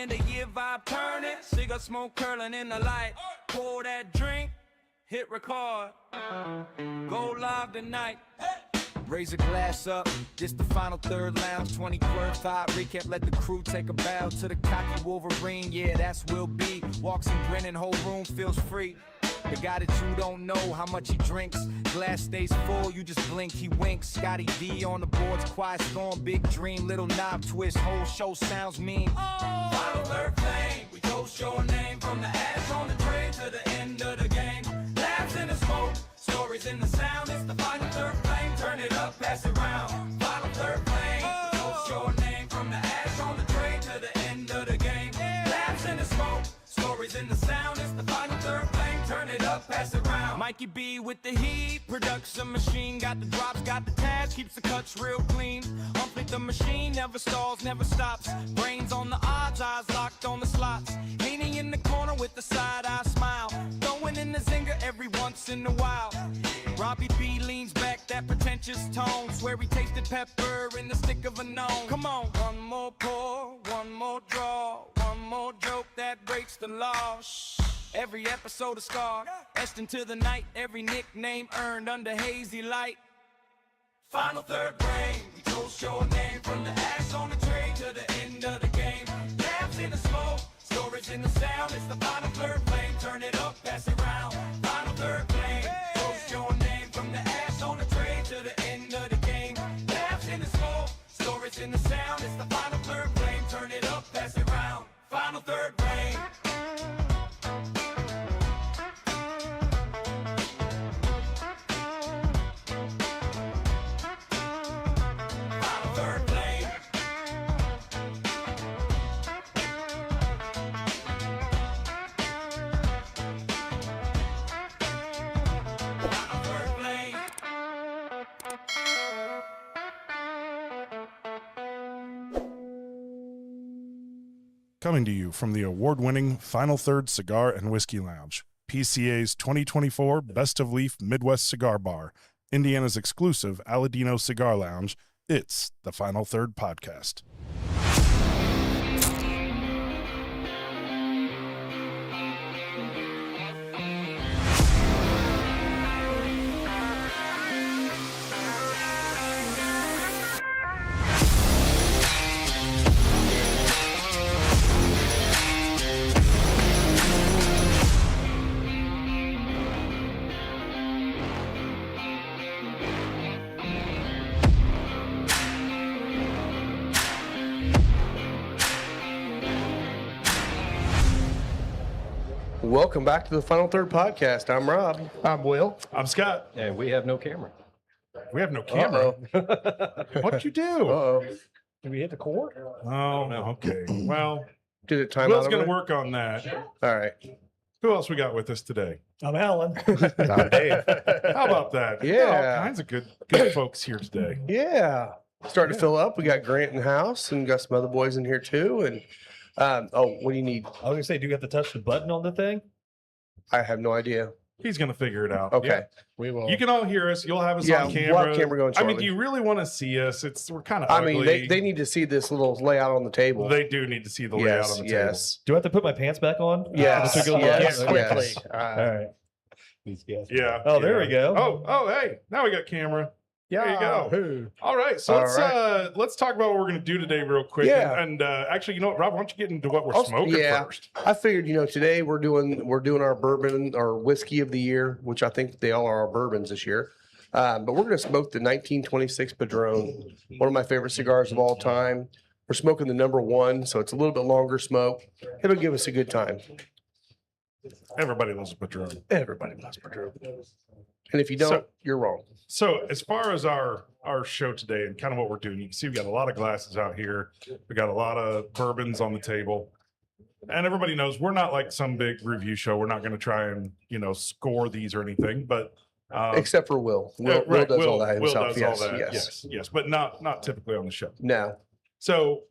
of the year vibe turning. Cigar smoke curling in the light. Pour that drink, hit record. Go live tonight. Raise a glass up, this the final third lounge. 23rd thought recap, let the crew take a bow to the cocky Wolverine. Yeah, that's Will B. Walks and grinning, whole room feels free. The guy that you don't know how much he drinks. Glass stays full, you just blink, he winks. Scotty D on the boards, quiet storm, big dream, little knob twist. Whole show sounds mean. Final third flame, we toast your name. From the ash on the train to the end of the game. Laughs in the smoke, stories in the sound. It's the final third flame, turn it up, pass it round. Final third flame, we toast your name. From the ash on the train to the end of the game. Laughs in the smoke, stories in the sound. It's the final third flame, turn it up, pass it round. Mikey B with the heat, production machine. Got the drops, got the tags, keeps the cuts real clean. Humphrey the machine, never stalls, never stops. Brains on the odds, eyes locked on the slots. Leaning in the corner with the side-eye smile. Throwing in the zinger every once in a while. Robbie B leans back, that pretentious tone. Swear he tasted pepper in the stick of a gnome. Come on, one more pour, one more draw. One more joke that breaks the law. Shh. Every episode of Scar, etched into the night. Every nickname earned under hazy light. Final third brain, we toast your name. From the ash on the tray to the end of the game. Laughs in the smoke, stories in the sound. It's the final third flame, turn it up, pass it round. Final third flame, toast your name. From the ash on the tray to the end of the game. Laughs in the smoke, stories in the sound. It's the final third flame, turn it up, pass it round. Final third flame. Coming to you from the award-winning Final Third Cigar and Whiskey Lounge, PCA's 2024 Best of Leaf Midwest Cigar Bar, Indiana's exclusive Aladino Cigar Lounge, it's the Final Third Podcast. Welcome back to the Final Third Podcast. I'm Rob. I'm Will. I'm Scott. And we have no camera. We have no camera. What'd you do? Uh-oh. Did we hit the cord? Oh, no. Okay. Well, Did it time Will's out? going to work on that. All right. Who else we got with us today? I'm Alan. I'm Dave. How about that? We got Yeah. all kinds of good folks here today. Yeah. Starting to fill up. We got Grant in the house and got some other boys in here too. And what do you need? I was going to say, do you have to touch the button on the thing? I have no idea. He's going to figure it out. Okay. Yeah. We will. You can all hear us. You'll have us Yeah, on we'll camera. have camera going I mean, shortly. do you really want to see us? We're kind of I ugly. mean, they need to see this little layout on the table. They do need to see the layout yes, on the yes. Do I have to put my pants back on? Yes, Once we go yes, live? yes. All right. table. Yeah. Oh, there yeah. we go. Oh, hey. Now we got camera. There you go. Who? All right. So All let's talk about what we're going to do today real quick. Yeah. And actually, you know what, Rob, why don't you get into what we're smoking first? I figured, today we're doing our bourbon or whiskey of the year, which I think they all are our bourbons this year. But we're going to smoke the 1926 Padron, one of my favorite cigars of all time. We're smoking the number one, so it's a little bit longer smoke. It'll give us a good time. Everybody loves a Padron. Everybody loves Padron. And if you don't, So- you're wrong. So as far as our show today and kind of what we're doing, you can see we got a lot of glasses out here. We got a lot of bourbons on the table. And everybody knows we're not like some big review show. We're not going to try and, score these or anything, but Except for Will. Will does all that himself. Does Yes, all that. yes. Yes, but not typically on the show. No. So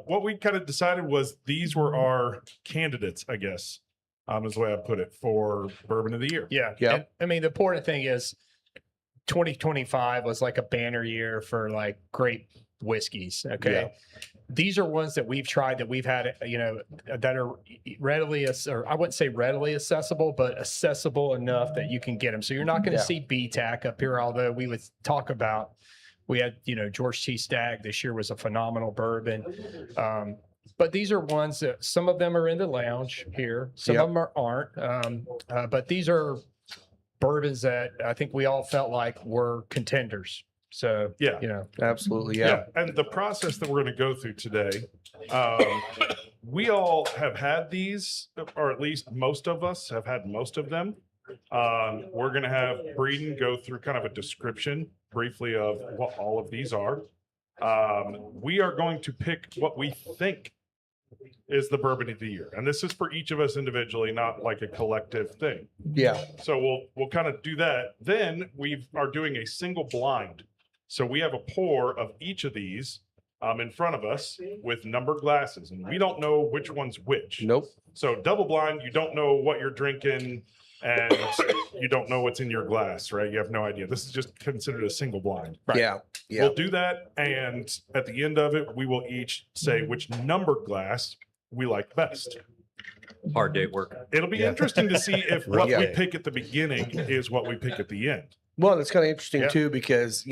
what we kind of decided was these were our candidates, I guess, is the way I put it, for Bourbon of the Year. Yeah. Yeah. And, I mean, the important thing is 2025 was like a banner year for like great whiskeys. Okay. Yeah. These are ones that we've tried that we've had, that are readily, or I wouldn't say readily accessible, but accessible enough that you can get them. So you're not going to Yeah. see BTAC up here, although we would talk about, we had, George T. Stagg this year was a phenomenal bourbon. But these are ones that some of them are in the lounge here, some Yep. of them aren't. But these are bourbons that I think we all felt like were contenders. So, Yeah. Absolutely. Yeah. And the process that we're going to go through today, we all have had these, or at least most of us have had most of them. We're going to have Breeden go through kind of a description briefly of what all of these are. We are going to pick what we think is the bourbon of the year. And this is for each of us individually, not like a collective thing. Yeah. So we'll kind of do that. Then we are doing a single blind. So we have a pour of each of these in front of us with numbered glasses, and we don't know which one's which. Nope. So double blind, you don't know what you're drinking, and you don't know what's in your glass, right? You have no idea. This is just considered a single blind. Yeah. Yeah. We'll do that, and at the end of it, we will each say which numbered glass we like best. Hard day at work. It'll be interesting to see if what we Yeah. pick at the beginning is what we pick at the end. Well, it's kind of interesting Yeah. too, because,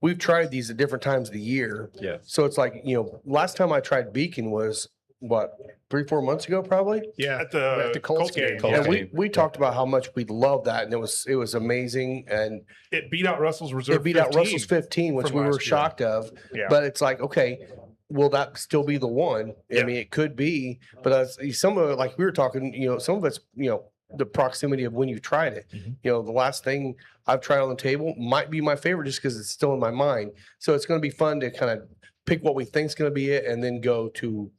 we've tried these at different times of the year. Yeah. So it's like, last time I tried Beacon was what, 3-4 months ago, probably. yeah. At the Colts game. Colts And game. we talked about how much we loved that, and it was amazing, and It beat out Russell's Reserve. it beat out 15. Russell's 15, which from we were last year. shocked of. Yeah. But it's like, okay, will that still be the one? Yeah. I mean, it could be, but some of it, like we were talking, some of it's, the proximity of when you've tried it. Mhm. The last thing I've tried on the table might be my favorite just because it's still in my mind. So it's going to be fun to kind of pick what we think is going to be it and then go to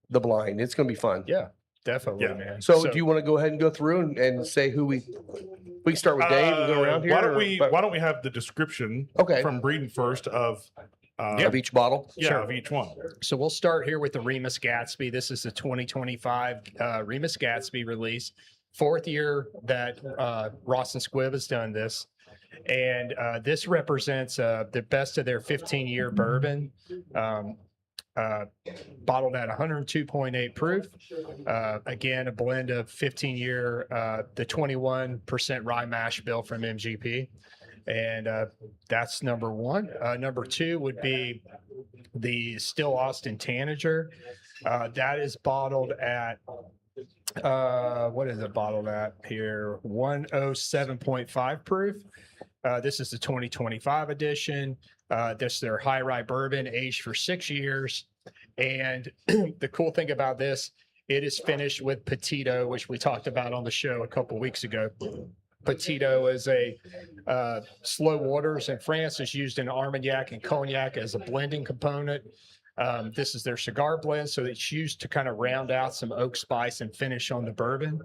the blind. It's going to be fun. Yeah, definitely, Yeah. man. So do you want to go ahead and go through and say who we can start with Dave and go around here? Why don't or- why don't we have the description Okay. from Breeden first of of each bottle? yeah, of each one. So we'll start here with the Remus Gatsby. This is the 2025 Remus Gatsby release. 4th year that Ross and Squibb has done this. And this represents the best of their 15-year bourbon, bottled at 102.8 proof. Again, a blend of 15-year, the 21% rye mash bill from MGP. And that's number one. Number two would be the Still Austin Tanager. That is bottled at what is it bottled at here? 107.5 proof. This is the 2025 edition. This is their high rye bourbon aged for 6 years. And the cool thing about this, it is finished with Petito, which we talked about on the show a couple weeks ago. Petito is a slow waters in France. It's used in Armagnac and Cognac as a blending component. This is their cigar blend, so it's used to kind of round out some oak spice and finish on the bourbon.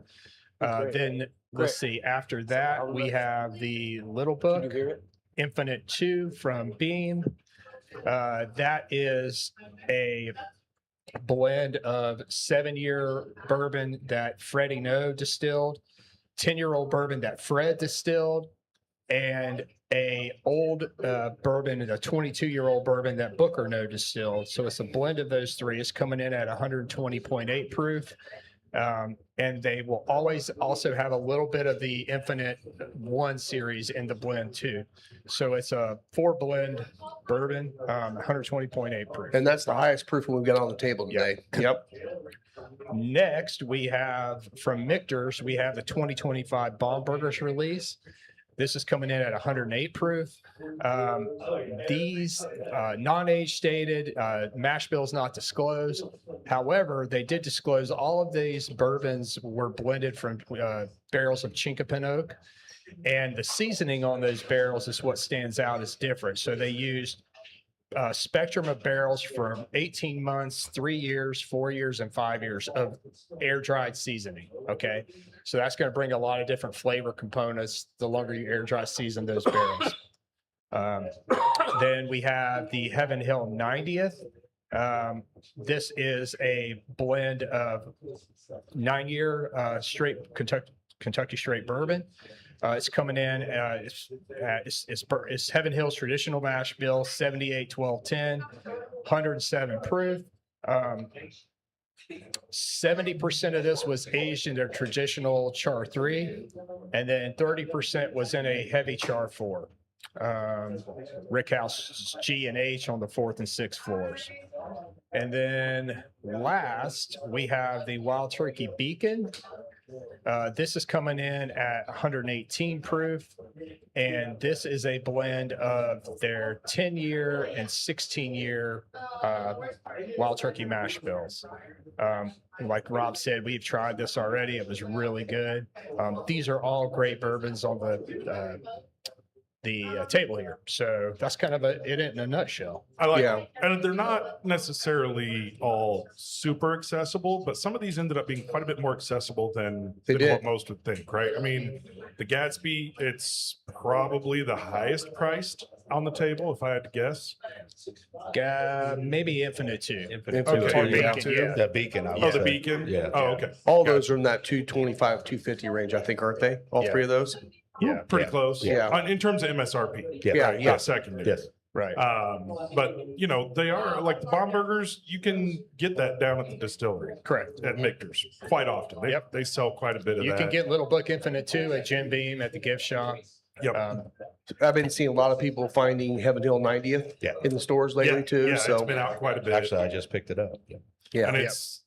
Then let's see, after that, we have the Little Book Infinite 2 from Beam. That is a blend of 7-year bourbon that Freddie No distilled, 10-year-old bourbon that Fred distilled, and a old bourbon, a 22-year-old bourbon that Booker No distilled. So it's a blend of those three. It's coming in at 120.8 proof. And they will always also have a little bit of the Infinite 1 series in the blend too. So it's a 4-blend bourbon, 120.8 proof. And that's the highest proof one we've got on the table today. Yep. Next, we have from Michter's, we have the 2025 Baumburgers release. This is coming in at 108 proof. These non-age stated, mash bills not disclosed. However, they did disclose all of these bourbons were blended from barrels of Chinkapin oak. And the seasoning on those barrels is what stands out as different. So they used spectrum of barrels from 18 months, 3 years, 4 years, and 5 years of air dried seasoning. Okay. So that's going to bring a lot of different flavor components the longer you air dry season those barrels. Then we have the Heaven Hill 90th. This is a blend of 9-year straight Kentucky straight bourbon. It's coming in. It's Heaven Hill's traditional mash bill, 78, 12, 10, 107 proof. 70% of this was aged in their traditional char 3, and then 30% was in a heavy char 4. Rickhouse G and H on the 4th and 6th floors. And then last, we have the Wild Turkey Beacon. This is coming in at 118 proof, and this is a blend of their 10-year and 16-year Wild Turkey mash bills. Like Rob said, we've tried this already. It was really good. These are all great bourbons on the table here. So that's kind of it in a nutshell. I like Yeah. it. And they're not necessarily all super accessible, but some of these ended up being quite a bit more accessible than They did. what most would think, right? I mean, the Gatsby, it's probably the highest priced on the table, if I had to guess. Maybe Infinite 2. Infinite Okay, Two, Beacon yeah. too. That beacon. I Oh, would the say. Beacon? Yeah. Oh, okay. All Gotcha. those are in that 225, 250 range, I think, aren't they? All Yeah. three of those? Yeah, Pretty Yeah. close. Yeah. In terms of MSRP. Yeah. Yeah, Right, yeah. not secondary. Yes. right. But you know, they are like the bomb burgers. You can get that down at the distillery Correct. at Michter's quite often. Yep. They sell quite a bit of You that. can get Little Book Infinite 2 at Jim Beam at the gift shop. Yep. I've been seeing a lot of people finding Heaven Hill 90th Yeah. in the stores lately too. Yeah, it's So been out quite a bit. Actually, I just picked it up. yeah, And it's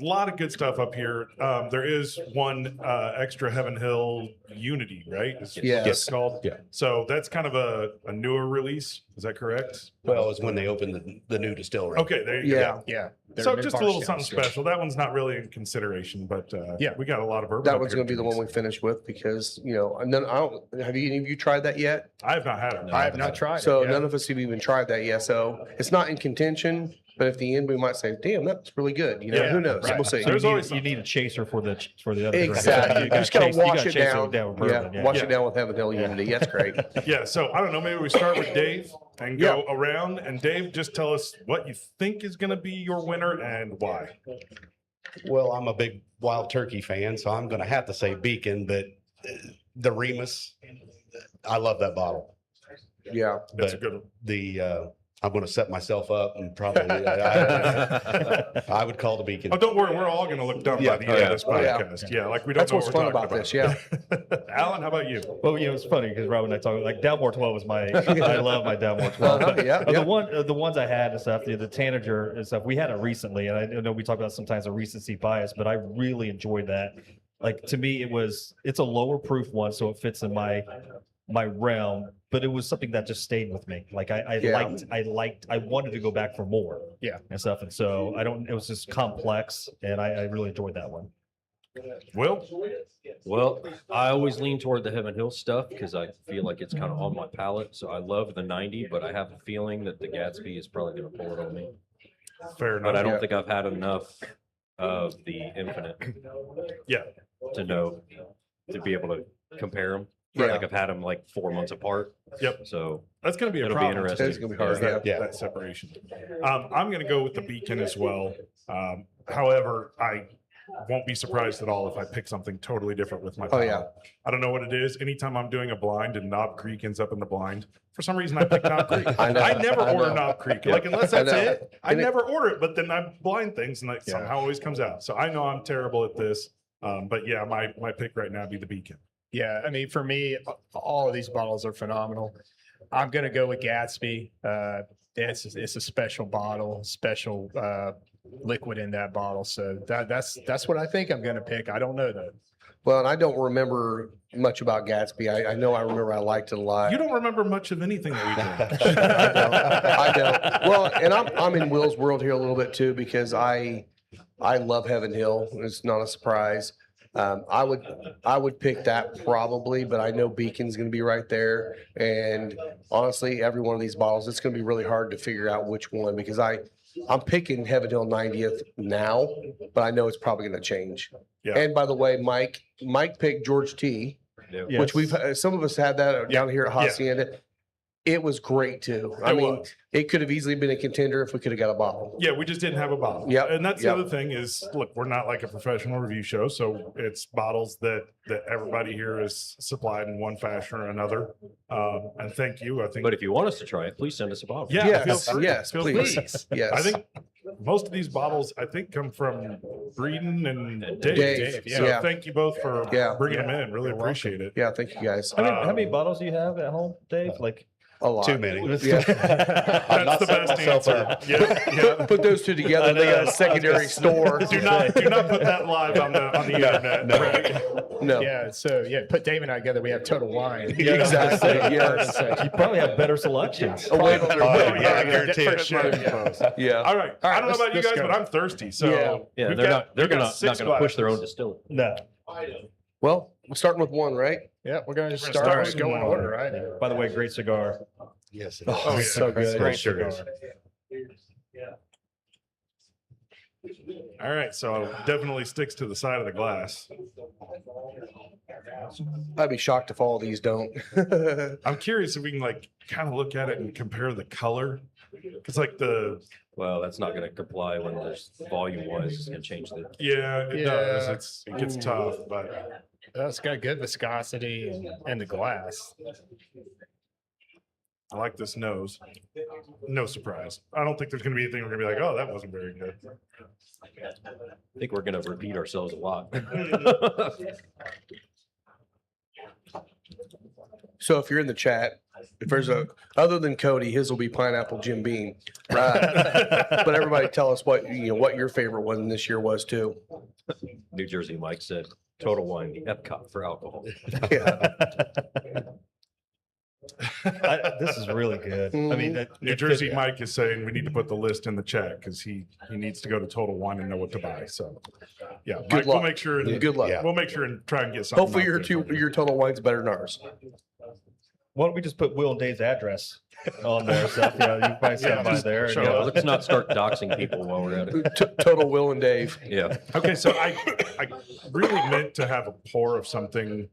a lot of good stuff up here. There is one extra Heaven Hill Unity, right? Is what Yes. it's called. Yeah. So that's kind of a newer release. Is that correct? Well, it's when they opened the new distillery. Okay, there you yeah. Yeah. they're So mid just a little Barstown, something so- special. That one's not really in consideration, but Yeah. we got a lot of bourbon. That up one's here going to be the too. one we finish with because, you know, and then I don't, have you, any of you tried that yet? I have not had it. I have not tried So it. yet. none of us have even tried that yet. So it's not in contention, but at the end we might say, damn, that's really good. You know, Yeah, who knows? right. We'll see. There's you, always need, you need a chaser for the other drink. Exactly. You gotta Just gotta chase- you wash gotta it chase down. with Yeah, bourbon, wash Yeah. it down with Heaven Hill Unity. That's great. Yeah, so I don't know. Maybe we start with Dave and go around. And Dave, just tell us what you think is going to be your winner and why. Well, I'm a big Wild Turkey fan, so I'm going to have to say Beacon, but the Remus, I love that bottle. Yeah. That's a But good one. I'm going to set myself up and probably I would call the Beacon. Oh, don't worry. We're all going to look dumb Yeah, by the end of this oh, yeah. podcast. Yeah, like we don't That's know what's what fun we're about talking this. Yeah. Alan, how about you? Well, you know, it's funny because Rob and I talk like Dalmore 12 was I love my Dalmore 12. Uh-huh, But yeah, of yeah. the ones I had and stuff, the Tanager and stuff, we had it recently. And I know we talk about sometimes a recency bias, but I really enjoyed that. Like to me, it's a lower proof one, so it fits in my realm, but it was something that just stayed with me. Like I wanted to go back for more. Yeah. And stuff. And so it was just complex and I really enjoyed that one. Will? Well, I always lean toward the Heaven Hill stuff because I feel like it's kind of on my palate. So I love the 90, but I have a feeling that the Gatsby is probably going to pull it on me. Fair enough. But I don't Yeah. think I've had enough of the Infinite Yeah. to know to be able to compare them. Yeah. Like I've had them like 4 months apart. Yep. So That's going to be a It'll be problem. interesting. It's gonna be hard. is that, Yeah. that separation. I'm going to go with the Beacon as well. However, I won't be surprised at all if I pick something totally different with my Oh, palate. yeah. I don't know what it is. Anytime I'm doing a blind and Knob Creek ends up in the blind, for some reason I pick Knob Creek. I know. I never I order know. Knob Creek. Like unless that's I know. it, I And it- never order it. But then I blind things and it Yeah. somehow always comes out. So I know I'm terrible at this. But yeah, my pick right now would be the Beacon. Yeah, I mean, for me, all of these bottles are phenomenal. I'm going to go with Gatsby. It's a special bottle, special liquid in that bottle. So that's what I think I'm going to pick. I don't know though. Well, and I don't remember much about Gatsby. I know I remember I liked it a lot. You don't remember much of anything that we did. I don't. Well, and I'm in Will's world here a little bit too because I love Heaven Hill. It's not a surprise. I would pick that probably, but I know Beacon's going to be right there. And honestly, every one of these bottles, it's going to be really hard to figure out which one because I'm picking Heaven Hill 90th now, but I know it's probably going to change. Yeah. And by the way, Mike picked George T, Yes. which we've some of us had that down here at Yeah. Hacienda. It was great too. I It mean, was. it could have easily been a contender if we could have got a bottle. Yeah, we just didn't have a bottle. Yep, And that's yep. the other thing is, look, we're not like a professional review show, so it's bottles that everybody here is supplied in one fashion or another. And thank you. I think. But if you want us to try it, please send us a bottle. Yeah, feel Yes, free. yes, Feel free. please. Yes. I think most of these bottles, I think, come from Breeden and Dave. Dave, So yeah. thank you both for Yeah. bringing them in. Really appreciate it. Yeah, thank you guys. How many bottles do you have at home, Dave? Like, A lot. Too many. Yeah. That's the best answer. Yeah, yeah. Put those two together, they got a secondary store. Do not put that live on the internet. Right? No. Yeah, so yeah, put Dave and I together, we have Total Wine. Exactly. Yes. you probably have better selections. A way better. yeah, I guarantee for it. sure, yeah. Yeah. All right. I don't know let's- about you let's guys, go. but I'm thirsty. So Yeah. Yeah, we've they're got- not we've got not six going to push their own glasses. distillery. No. Well, we're starting with one, right? Yeah, we're going to gonna start start with go in with order, right? By the way, great cigar. Yes. Oh, yeah. so good. Great Sugar. cigar. All right. So definitely sticks to the side of the glass. I'd be shocked if all of these don't. I'm curious if we can like kind of look at it and compare the color. Because like the Well, that's not going to comply when there's volume wise. It's going to change the. yeah, it does. Yeah. It gets tough, but It's got good viscosity and the glass. I like this nose. No surprise. I don't think there's going to be anything we're going to be like, oh, that wasn't very good. I think we're going to repeat ourselves a lot. So if you're in the chat, if there's a, other than Cody, his will be pineapple Jim Beam. But everybody tell us what your favorite one this year was too. New Jersey Mike said, Total Wine, the Epcot for alcohol. Yeah. This is really good. I mean, New Jersey Mike is saying we need to put the list in the chat because he needs to go to Total Wine and know what to buy. So, yeah, Mike, we'll luck. make sure. And, Good luck. Yeah. We'll make sure and try and get something. Hopefully out there for you. your total wine's better than ours. why don't we just put Will and Dave's address on there? So, you can probably stop by there. And, show Yeah, up. let's not start doxing people while we're at it. Total Will and Dave. Yeah. Okay, so I really meant to have a pour of something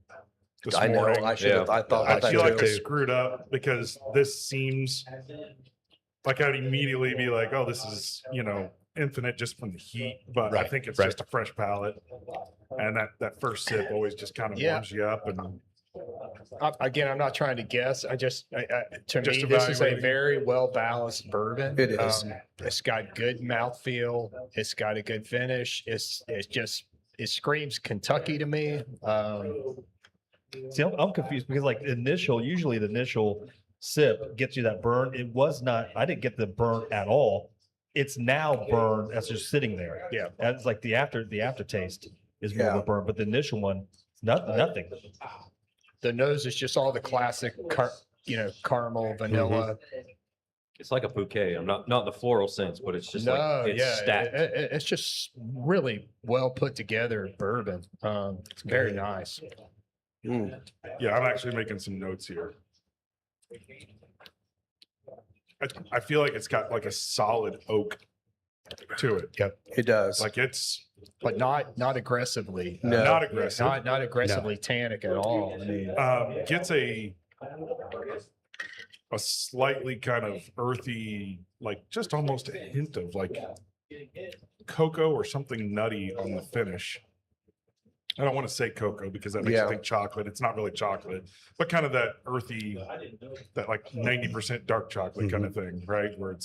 this I know. morning. I should have. Yeah. I thought I about feel that like I too. screwed up because this seems like I'd immediately be like, oh, this is, infinite just from the heat. But I Right, think it's right. just a fresh palate. And that first sip always just kind of Yeah. warms you up. And Again, I'm not trying to guess. To Just me, this is a evaluating. very well balanced bourbon. It is. It's got good mouthfeel. It's got a good finish. It screams Kentucky to me. See, I'm confused because usually the initial sip gets you that burn. It was not, I didn't get the burn at all. It's now burn that's just sitting there. Yeah. And it's like the aftertaste is more of Yeah. a burn, but the initial one, nothing. The nose is just all the classic, caramel, vanilla. It's like a bouquet. I'm not in the floral sense, but it's just like it's stacked. It's just really well put together bourbon. It's very nice. Mm. yeah, I'm actually making some notes here. I feel like it's got like a solid oak to it. It does. Like it's But not aggressively. No. not aggressive. Not aggressively tannic at all. I mean, Gets a slightly kind of earthy, like just almost a hint of like cocoa or something nutty on the finish. I don't want to say cocoa because that makes Yeah. you think chocolate. It's not really chocolate, but kind of that earthy, that like 90% dark chocolate kind of thing, right? Where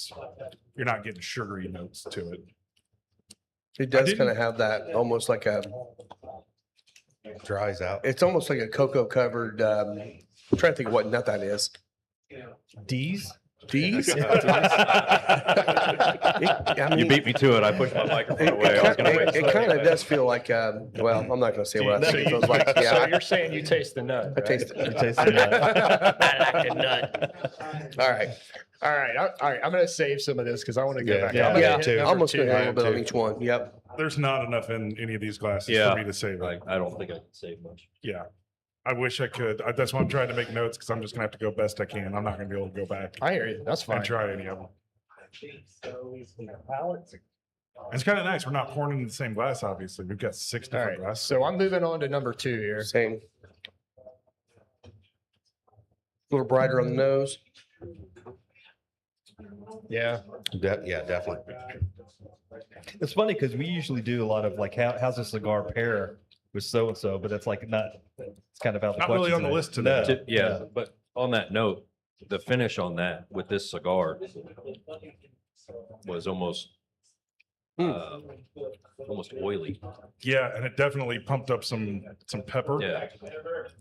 you're not getting sugary notes to it. It does didn't- kind of have that almost like Dries out. it's almost like a cocoa covered. I'm trying to think of what nut that is. D's? D's? You beat me to it. I pushed my microphone away. I was going to wait. It kind of does feel like, well, I'm not going to say what I think it feels like. so Yeah, you're saying you taste the nut? I right? taste You it. taste the I like the nut. All right. All right. I'm going to save some of this because I want to go Yeah. back. Yeah. I'm gonna Yeah, hit too. number almost two. going to have a little bit on too. each one. Yep. There's not enough in any of these glasses Yeah. for me to save it. I don't think I can save much. Yeah. I wish I could. That's why I'm trying to make notes because I'm just going to have to go best I can. I'm not going to be able to go back I hear you. That's fine. and try any of them. It's kind of nice. We're not pouring in the same glass, obviously. We've got 6 All different right. glasses. So I'm moving on to number 2 here. Same. A little brighter on the nose. Yeah. Yeah, definitely. It's funny because we usually do a lot of like, how's a cigar pair with so and so, but it's like not. It's kind of out the Not question really on the today. list today. No, Yeah, no. but on that note, the finish on that with this cigar was almost almost oily. Yeah, and it definitely pumped up some pepper. Yeah,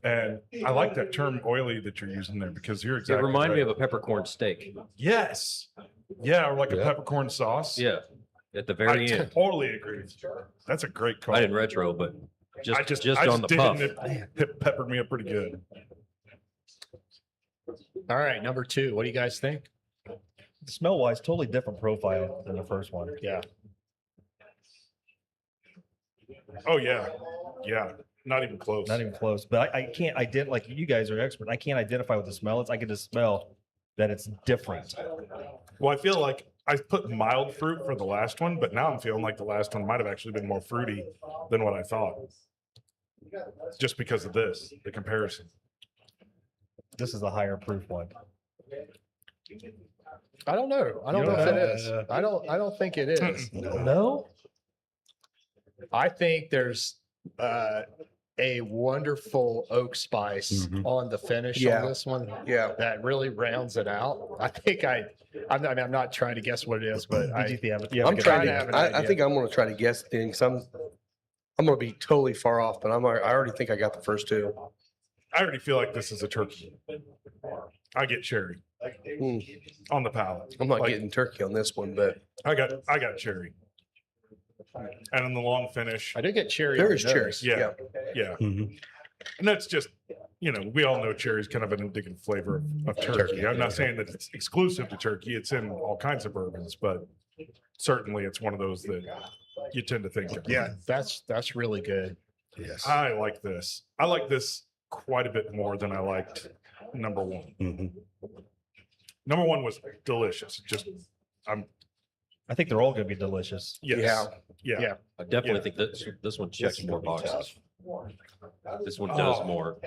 And I like that term oily that you're using there because you're it exactly reminded me right. of a peppercorn steak. Yes. Yeah, or like a Yeah. peppercorn sauce. Yeah, at the I very end. totally agree with you. That's a great call. I didn't retro, but I just I on the did, puff. and it peppered me up pretty good. All right, number 2. What do you guys think? Smell wise, totally different profile than the first one. Yeah. Oh yeah, yeah, not even close. Not even close. But I can't identify, like you guys are expert. I can't identify what the smell is. I can just smell that it's different. Well, I feel like I put mild fruit for the last one, but now I'm feeling like the last one might have actually been more fruity than what I thought. Just because of this, the comparison. This is a higher proof one. I don't know. I don't You know don't if it know? is. I don't think it is. No? I think there's a wonderful oak spice on the finish Yeah. on this one Yeah. that really rounds it out. I think I'm not trying to guess what it is, but Did you have it? You have a I'm good trying idea? to have an I idea. think I'm going to try to guess things. I'm going to be totally far off, but I already think I got the first two. I already feel like this is a turkey. I get cherry Hmm. on the palate. I'm not Like, getting turkey on this one, but I got cherry. And in the long finish, I do get cherry. there on is the cherry. nose. yeah, yeah. Mhm. And that's just, we all know cherry is kind of an indicative flavor of turkey. I'm not saying that it's exclusive to turkey. It's in all kinds of bourbons, but certainly it's one of those that you tend to think of. Yeah, that's really good. Yes. I like this. I like this quite a bit more than I liked number one. Mhm. Number one was delicious. I think they're all going to be delicious. Yes. Yeah. Yeah. I definitely Yeah. think this one checks This is more gonna be boxes. tough. This one does Oh. more.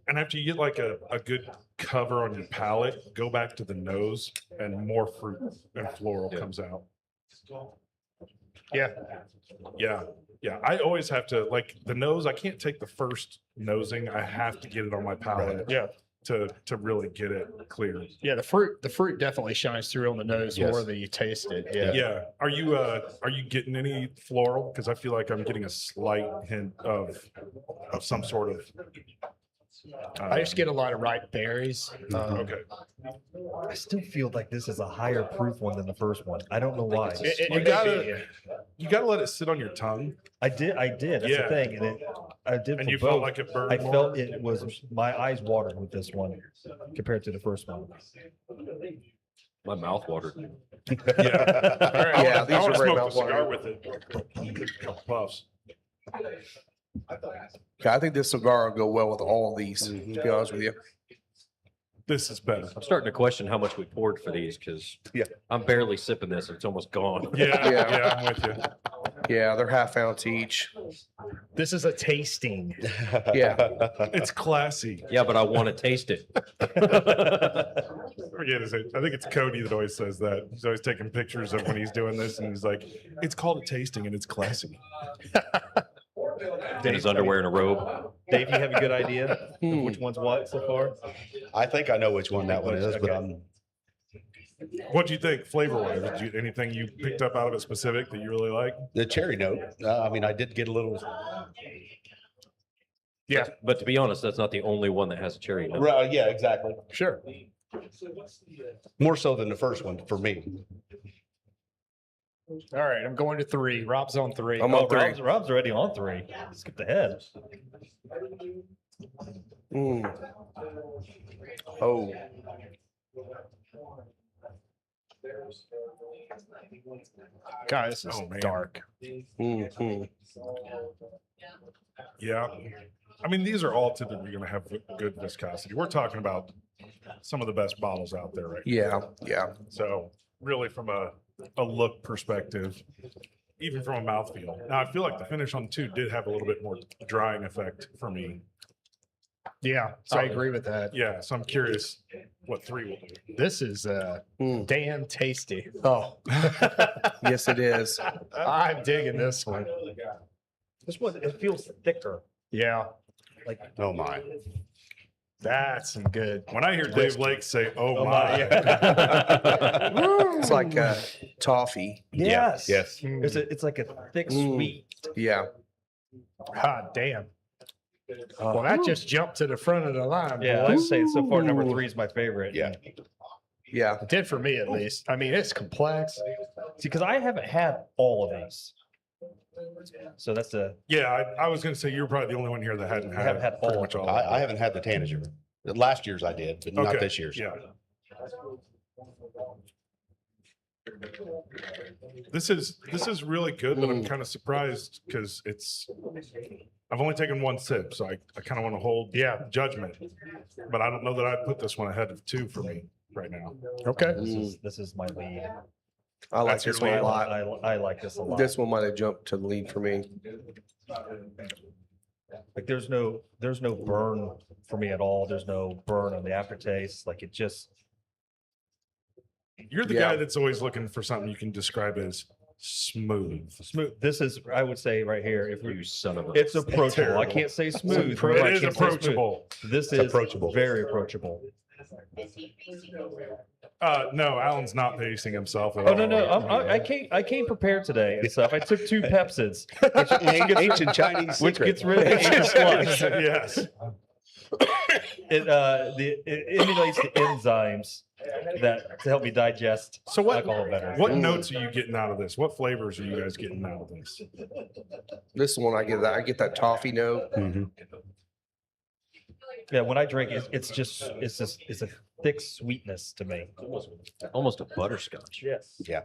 And after you get like a good cover on your palate, go back to the nose and more fruit and floral Yeah. comes out. Yeah. Yeah. Yeah. I always have to like the nose. I can't take the first nosing. I have to get it on my palate Yeah. to really get it clear. Yeah, the fruit definitely shines through on the nose Yes. more than you taste it. Yeah. Yeah. Are you getting any floral? Because I feel like I'm getting a slight hint of some sort of I just get a lot of ripe berries. okay. I still feel like this is a higher proof one than the first one. I don't know why. It You may gotta- be, yeah. You gotta let it sit on your tongue. I did. That's Yeah. the thing. And I did And for you felt both. like it burned I more? felt it was, my eyes watered with this one compared to the first one. My mouth watered. Yeah. Yeah, these I are want to very smoke the cigar mouthwatering. with it. Couple puffs. Yeah, I think this cigar will go well with all of these, to be honest with you. This is better. I'm starting to question how much we poured for these because Yeah. I'm barely sipping this. It's almost gone. Yeah, Yeah. yeah, I'm with you. Yeah, they're half ounce each. This is a tasting. Yeah. It's classy. Yeah, but I want to taste it. I forget his name. I think it's Cody that always says that. He's always taking pictures of when he's doing this, and he's like, "It's called a tasting, and it's classy." In his underwear and a robe. Dave, you have a good idea of Hmm. which one's what so far? I think I know which one that one is, but Okay. I'm What do you think, flavor-wise? Anything you picked up out of it specific that you really like? the cherry note. I mean, I did get a little. Yeah, But to be honest, that's not the only one that has a cherry note. Right, yeah, exactly. sure. More so than the first one for me. All right, I'm going to 3. Rob's on 3. I'm on Oh, 3. Rob's already on 3. Skip ahead. Mm. Oh, God, this is Oh, man. dark. mhm. Yeah. I mean, these are all typically going to have good viscosity. We're talking about some of the best bottles out there right now. Yeah, yeah. So really from a look perspective, even from a mouthfeel. Now, I feel like the finish on 2 did have a little bit more drying effect for me. Yeah, I agree with that. Yeah, so I'm curious what 3 will do. This is damn tasty. Oh, yes, it is. I'm digging this one. This one, it feels thicker. Yeah, Oh my. that's some good. When I hear Dave Lake say, "Oh, my," It's like toffee. Yes. Yes. It's like a thick, sweet. Yeah. God damn. Well, that just jumped to the front of the line. Yeah, boy. I'd say so far number 3 is my favorite. Yeah. Yeah. It did for me at least. I mean, it's complex. See, because I haven't had all of these. So that's yeah. I was going to say you were probably the only one here that hadn't I haven't had pretty all much of all. I haven't had the tanager. Last year's I did, but not Okay, this year's. Yeah. This is really good, but I'm kind of surprised because I've only taken 1 sip, so I kind of want to hold judgment. But I don't know that I'd put this one ahead of 2 for me right now. Okay. this is my lead. I like That's your this one a lead. lot. I like this a lot. This one might have jumped to the lead for me. Like there's no burn for me at all. There's no burn on the aftertaste. Like it just You're the Yeah. guy that's always looking for something you can describe as smooth. smooth. This is, I would say right here, if You we, son of a. it's approachable. I terrible. can't say smooth. It but I is can't say smooth. approachable. This It's is approachable. very approachable. No, Alan's not pacing himself at Oh all. no, I came prepared today and stuff. I took 2 Pepsids, Ancient Chinese which secret. gets rid of the ancient flux. Yes. It emulates the enzymes that to help me digest So what? alcohol better. What notes are you getting out of this? What flavors are you guys getting out of this? This one, I get that toffee note. Mhm. Yeah, when I drink it, it's a thick sweetness to me. Almost a butterscotch. Yes. Yeah.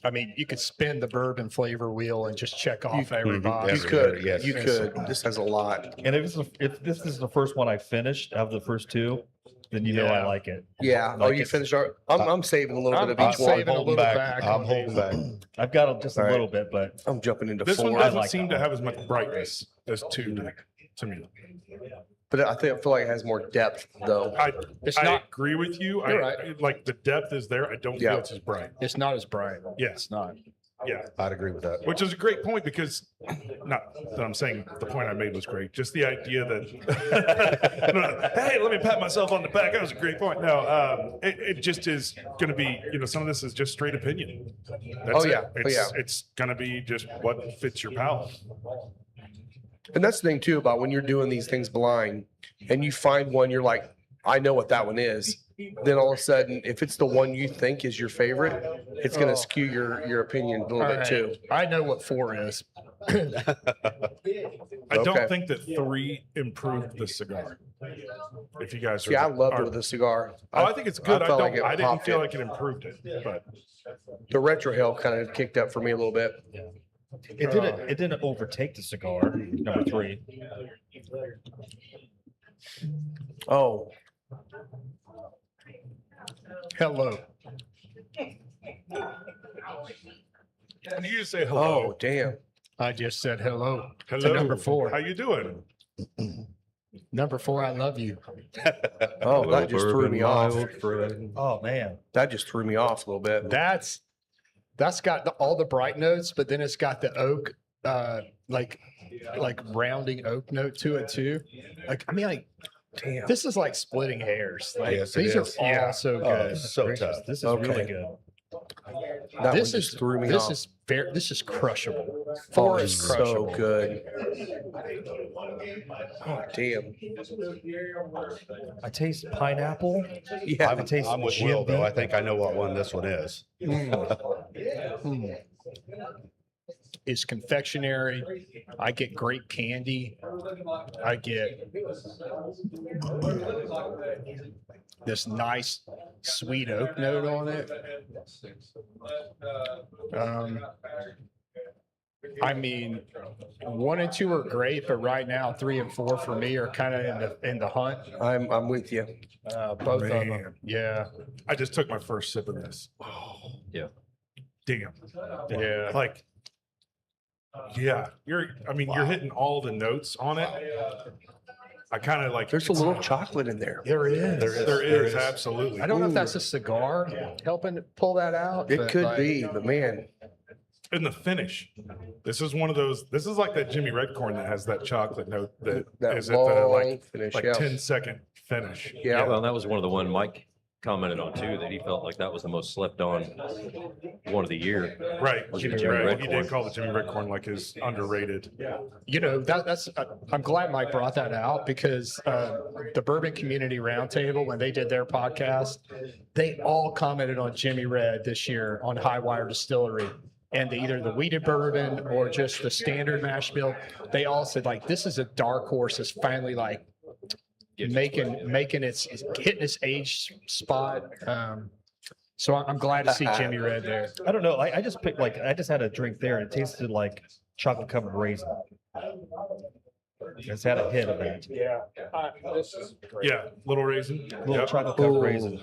I mean, you could spin the bourbon flavor wheel and just check off every Mhm. box. You Yes. could. Yes. You could. This has a lot. And if this is the first one I finished out of the first 2, then you know I Yeah. like it. Yeah. Oh, Like you it's- finished our. I'm saving a little I'm- bit of I'm each saving one. a little back I'm on holding back. I've got just a All right. little bit, but I'm jumping into This one 4. doesn't like seem that to one. have as much brightness as 2 do to me. But I feel like it has more depth though. I not- agree with you. You're Like the depth is there. I don't Yeah. feel it's as bright. It's not as bright. Yeah. It's not. Yeah. I'd agree with that. Which is a great point because not that I'm saying the point I made was great. Just the idea that hey, let me pat myself on the back. That was a great point. No, it just is going to be, some of this is just straight opinion. That's Oh, yeah. it. Oh, yeah. It's going to be just what fits your palate. And that's the thing too about when you're doing these things blind and you find one, you're like, I know what that one is. Then all of a sudden, if it's the one you think is your favorite, it's going to skew your opinion a little All bit right. too. I know what 4 is. I Okay. don't think that 3 improved the cigar. If you guys See, I loved it are, with the cigar. Oh, I think it's good. I, felt don't. like it I didn't popped feel it. like it improved it, but The retrohale kind of kicked up for me a little bit. it didn't overtake the cigar. Number 3. Oh, Hello. and you just say hello. oh, damn. I just said hello. Hello, To number 4. How you doing? Number 4, I love you. Oh, that just threw me off. Oh man. That just threw me off a little bit. That's got all the bright notes, but then it's got the oak, like rounding oak note to it too. Damn. This is like splitting hairs. Like Yes, it these are is. all Yeah. so Oh, good. so tough. This is Okay. really good. That This one is just threw me this off. is this is crushable. Oh, 4 it's is so crushable. good. Oh, damn. I taste pineapple. Yeah. I'm, taste I'm with Jim Will though. Beam. I think I know what one this one is. It's confectionery. I get grape candy. I get this nice sweet oak note on it. I mean, 1 and 2 are great, but right now 3 and 4 for me are kind of in the hunt. I'm with you. Both of them. Man. Yeah. I just took my first sip of this. Yeah. Damn. Yeah. Like Yeah, you're hitting all the notes on it. I kind of like. There's a little chocolate in there. There is. There is absolutely. I don't know if that's a cigar helping to pull that out. It but, could like, be, but man, In the finish. This is one of those. This is like that Jimmy Red Corn that has that chocolate note that is at the long like finish. 10-second finish. Yeah. Well, that was one of the one Mike commented on too, that he felt like that was the most slept on one of the year. Right. Was Jimmy it Jimmy Red. Red He Corn? did call the Jimmy Red Corn like his underrated. You know, that's I'm glad Mike brought that out because the Bourbon Community Roundtable, when they did their podcast, they all commented on Jimmy Red this year on High Wire Distillery. And either the wheated bourbon or just the standard mash bill, they all said like this is a dark horse that's finally like making its hitting its age spot. So I'm glad to see Jimmy Red there. I don't know. I just picked I just had a drink there and it tasted like chocolate covered raisin. It's had a hit of that. Yeah, this is great. Yeah, little raisin. Little Yep. chocolate covered Ooh. raisin.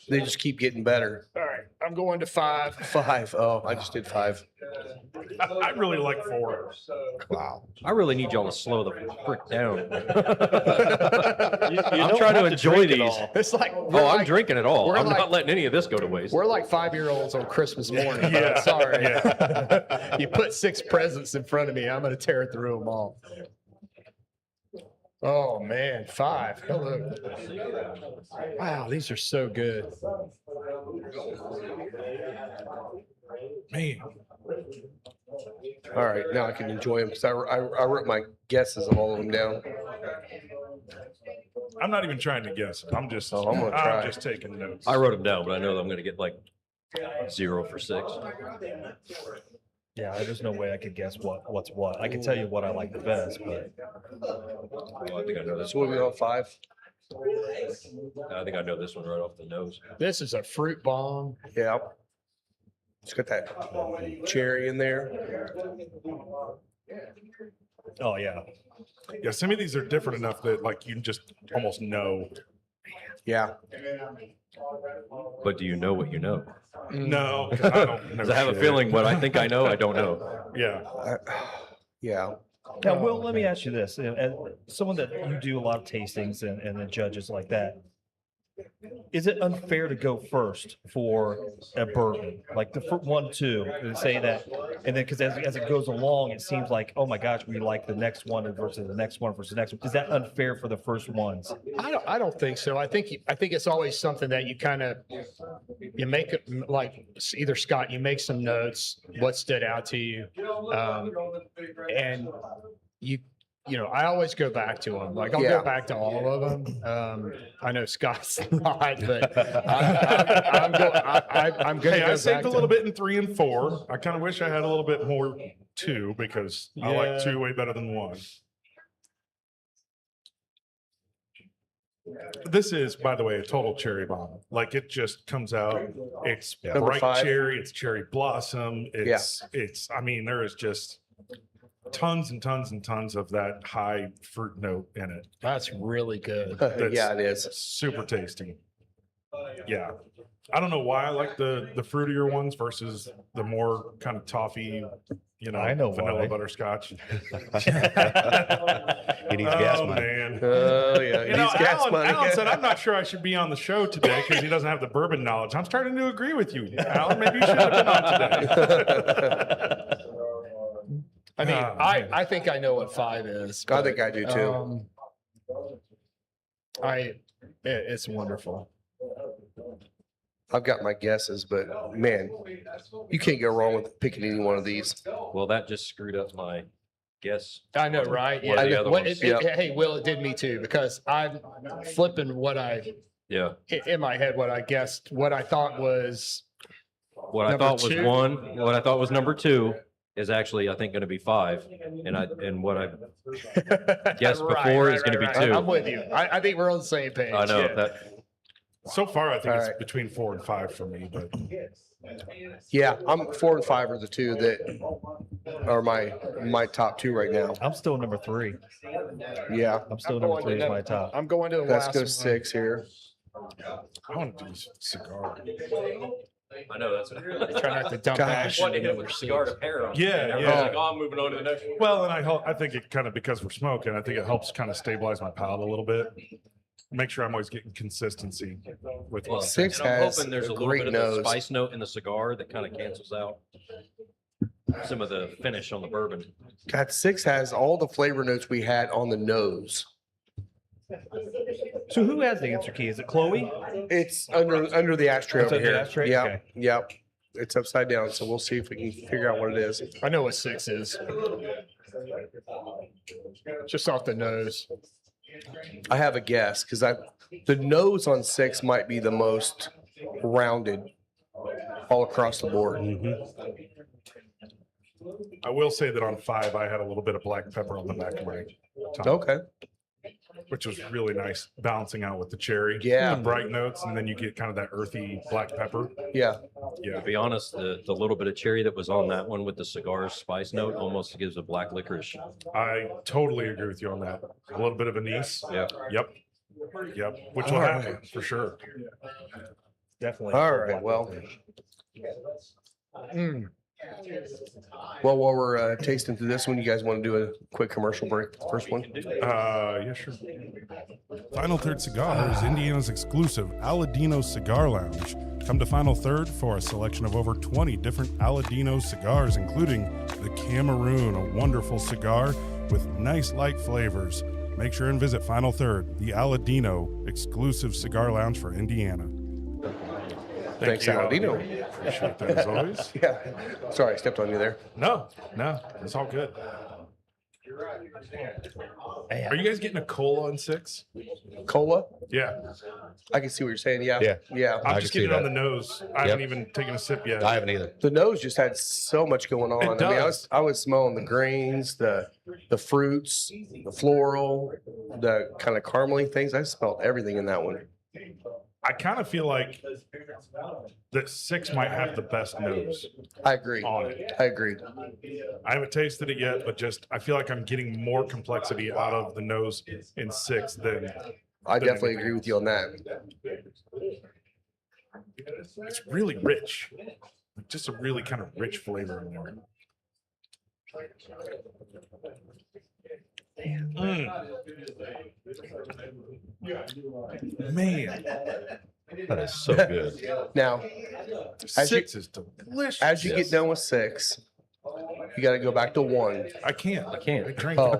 They just keep getting better. All right, I'm going to 5. 5. Oh, I just did 5. I really like 4. Wow. I really need y'all to slow the frick down. You I'm don't trying to have enjoy drink it these. all. It's like Oh, I'm drinking it all. we're I'm like- not letting any of this go to waste. We're like 5-year-olds on Christmas morning. Yeah. Sorry. You put 6 presents in front of me, I'm going to tear through them all. Oh man, 5. Hello. Wow, these are so good. Man. All right, now I can enjoy them because I wrote my guesses of all of them down. I'm not even trying to guess. I'm just Oh, I'm gonna try. I'm just taking notes. I wrote them down, but I know that I'm going to get like 0 for 6. Yeah, there's no way I could guess what's what. I can tell you what I like the best, but I think I know this. So what are we on 5? I think I know this one right off the nose. This is a fruit bomb. Yeah. It's got that cherry in there. oh yeah. Yeah, some of these are different enough that like you just almost know. Yeah. But do you know what you know? No, 'cause I don't know. 'Cause I have a shit. feeling what I think I know, I don't know. Yeah. Yeah. Now, Will, let me ask you this: as someone that you do a lot of tastings and then judges like that, is it unfair to go first for a bourbon, like the 1, 2, and say that, and then because as it goes along, it seems like, oh my gosh, we like the next one versus the next one versus the next one. Is that unfair for the first ones? I don't think so. I think it's always something that you kind of you make it like either Scott, you make some notes, what stood out to you, and you know, I always go back to them. Like I'll Yeah. go back to all of them. I know Scott's not, but I'm going Hey, to I go saved back a to little bit in 3 and 4. I kind of wish I had a little bit more 2 because I like Yeah. 2 way better than 1. This is, by the way, a total cherry bomb. Like it just comes out. It's Number bright 5. cherry. It's cherry blossom. It's. I mean, there is just tons and tons and tons of that high fruit note in it. That's really good. Yeah, it is. Super tasty. Yeah. I don't know why I like the fruitier ones versus the more kind of toffee, I know vanilla why. butterscotch. He needs gas Oh money. man. Oh, yeah. You know, He's gas money. Alan said, I'm not sure I should be on the show today because he doesn't have the bourbon knowledge. I'm starting to agree with you, Alan. Maybe you should have been on today. I mean, Oh, man. I think I know what 5 is. I think I do too. It's wonderful. I've got my guesses, but man, you can't go wrong with picking any one of these. Well, that just screwed up my guess. I know, right? One of the Yeah. other What- ones. Hey, Will, it did me too because I'm flipping Yeah. in my head what I guessed, what I thought was What I Number thought was 2. 1, what I thought was number 2 is actually, I think, going to be 5. And what I Guess before is gonna be 2. I'm with you. I think we're on the same page. I know yeah. that So far, I think All it's right. between 4 and 5 for me, but Yeah, I'm 4 and 5 are the 2 that are my top 2 right now. I'm still number 3. Yeah, I'm still I'm number going 3 to is my top. I'm going to the let's last go one. 6 here. I want to do cigar. I know that's what. Try not to dump Gosh. ash. Want to hit it with a cigar to pair 'em. Yeah, And everybody's yeah. like, oh, I'm moving on to the next one. Well, and I think it kind of, because we're smoking, I think it helps kind of stabilize my palate a little bit. Make sure I'm always getting consistency with Well, what. Six and I'm has hoping there's a a little great bit of the nose. spice note in the cigar that kind of cancels out some of the finish on the bourbon. God, 6 has all the flavor notes we had on the nose. So who has the answer key? Is it Chloe? It's under the ashtray It's over under the here. ashtray? Yeah, Okay. yep. It's upside down, so we'll see if we can figure out what it is. I know what 6 is. Just off the nose. I have a guess because the nose on 6 might be the most rounded all across the board. I will say that on 5, I had a little bit of black pepper on the back of my tongue, Okay. which was really nice, balancing out with the cherry. Yeah. The bright notes, and then you get kind of that earthy black pepper. Yeah. Yeah. To be honest, the little bit of cherry that was on that one with the cigar spice note almost gives a black licorice. I totally agree with you on that. A little bit of anise. Yeah. Yep. Yep. Which will All happen right. for sure. Definitely. All right. Well, Mm. while we're tasting through this one, you guys want to do a quick commercial break? First one. Yeah, sure. Final Third Cigar is Indiana's exclusive Aladino Cigar Lounge. Come to Final Third for a selection of over 20 different Aladino cigars, including the Cameroon, a wonderful cigar with nice light flavors. Make sure and visit Final Third, the Aladino exclusive cigar lounge for Indiana. Thanks, you, Aladino. Appreciate that as always. Yeah. Sorry, I stepped on you there. No, it's all good. Are you guys getting a cola on 6? Cola. Yeah. I can see what you're saying. Yeah. Yeah. Yeah. I'm I just can see getting it on that. the nose. I haven't even taken a sip yet. I haven't either. The nose just had so much going on. It I mean, does. I was smelling the grains, the fruits, the floral, the kind of caramely things. I smelled everything in that one. I kind of feel like that 6 might have the best nose I agree. on it. I agree. I haven't tasted it yet, but just I feel like I'm getting more complexity out of the nose in 6 than I definitely agree with you on that. it's really rich. Just a really kind of rich flavor in there. Man, That is so good. Now, As you- 6 is delicious. as you get done with 6, you got to go back to 1. I can't. I can't. I drank Oh,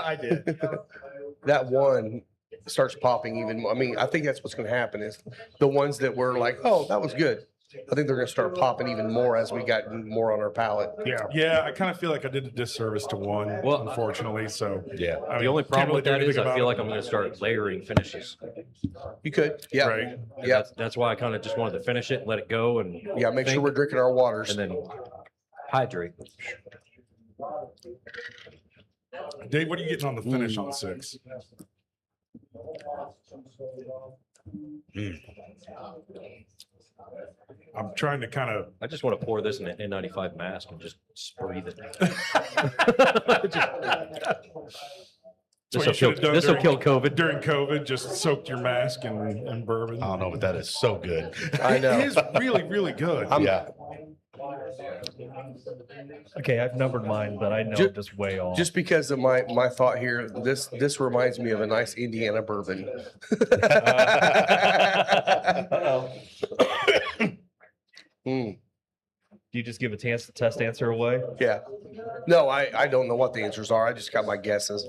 I did. that 1 starts popping even more. I mean, I think that's what's going to happen is the ones that were like, oh, that was good. I think they're going to start popping even more as we got more on our palate. Yeah. Yeah, I kind of feel like I did a disservice to 1, Well, unfortunately. So Yeah. I The mean, only can't problem really with do that is anything I about feel it. like I'm going to start layering finishes. You could. Yeah. Right. And Yeah. That's why I kind of just wanted to finish it, let it go, and Yeah. Make sure think, we're drinking our waters. and then hydrate. Dave, what are you getting on the finish on 6? I'm trying to kind of. I just want to pour this in an N95 mask and just breathe it. That's what you should have done This will during- kill COVID. During COVID, just soaked your mask in bourbon. I don't know, but that is so good. I know. It is really, really good. Yeah. Okay, I've numbered mine, but I know Ju- just way off. Just because of my thought here, this reminds me of a nice Indiana bourbon. Mm, Do you just give a test answer away? yeah. No, I don't know what the answers are. I just got my guesses.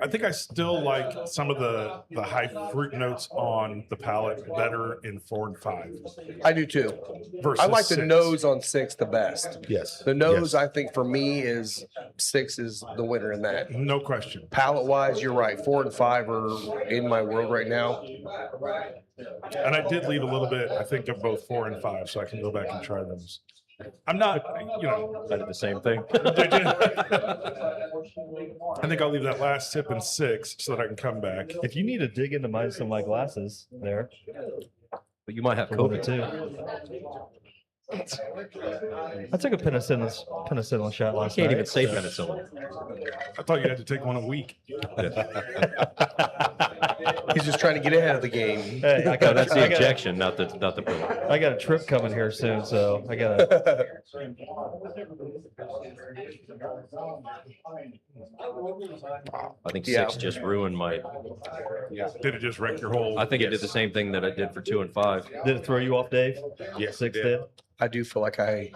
I think I still like some of the high fruit notes on the palate better in 4 and 5. I do too. Versus I like the 6. nose on 6 the best. Yes. The nose, Yes. I think for me is 6 is the winner in that. No question. Palate wise, you're right. 4 and 5 are in my world right now. And I did leave a little bit, I think, of both 4 and 5, so I can go back and try those. I'm not, I did the same thing. I think I'll leave that last sip in 6 so that I can come back. If you need to dig into some of my glasses there, But you might have for one or COVID. two. I took a penicillin shot I last can't night. even say penicillin. I thought you had to take one a week. He's just trying to get ahead of the game. Hey, I No, got that's the objection, not the bill. I got a trip coming here soon, so I gotta. I think Yeah. 6 just ruined my. Did it just wreck your whole? I think it did the same thing that I did for 2 and 5. Did it throw you off, Dave? Yes, 6 it did. I do feel like I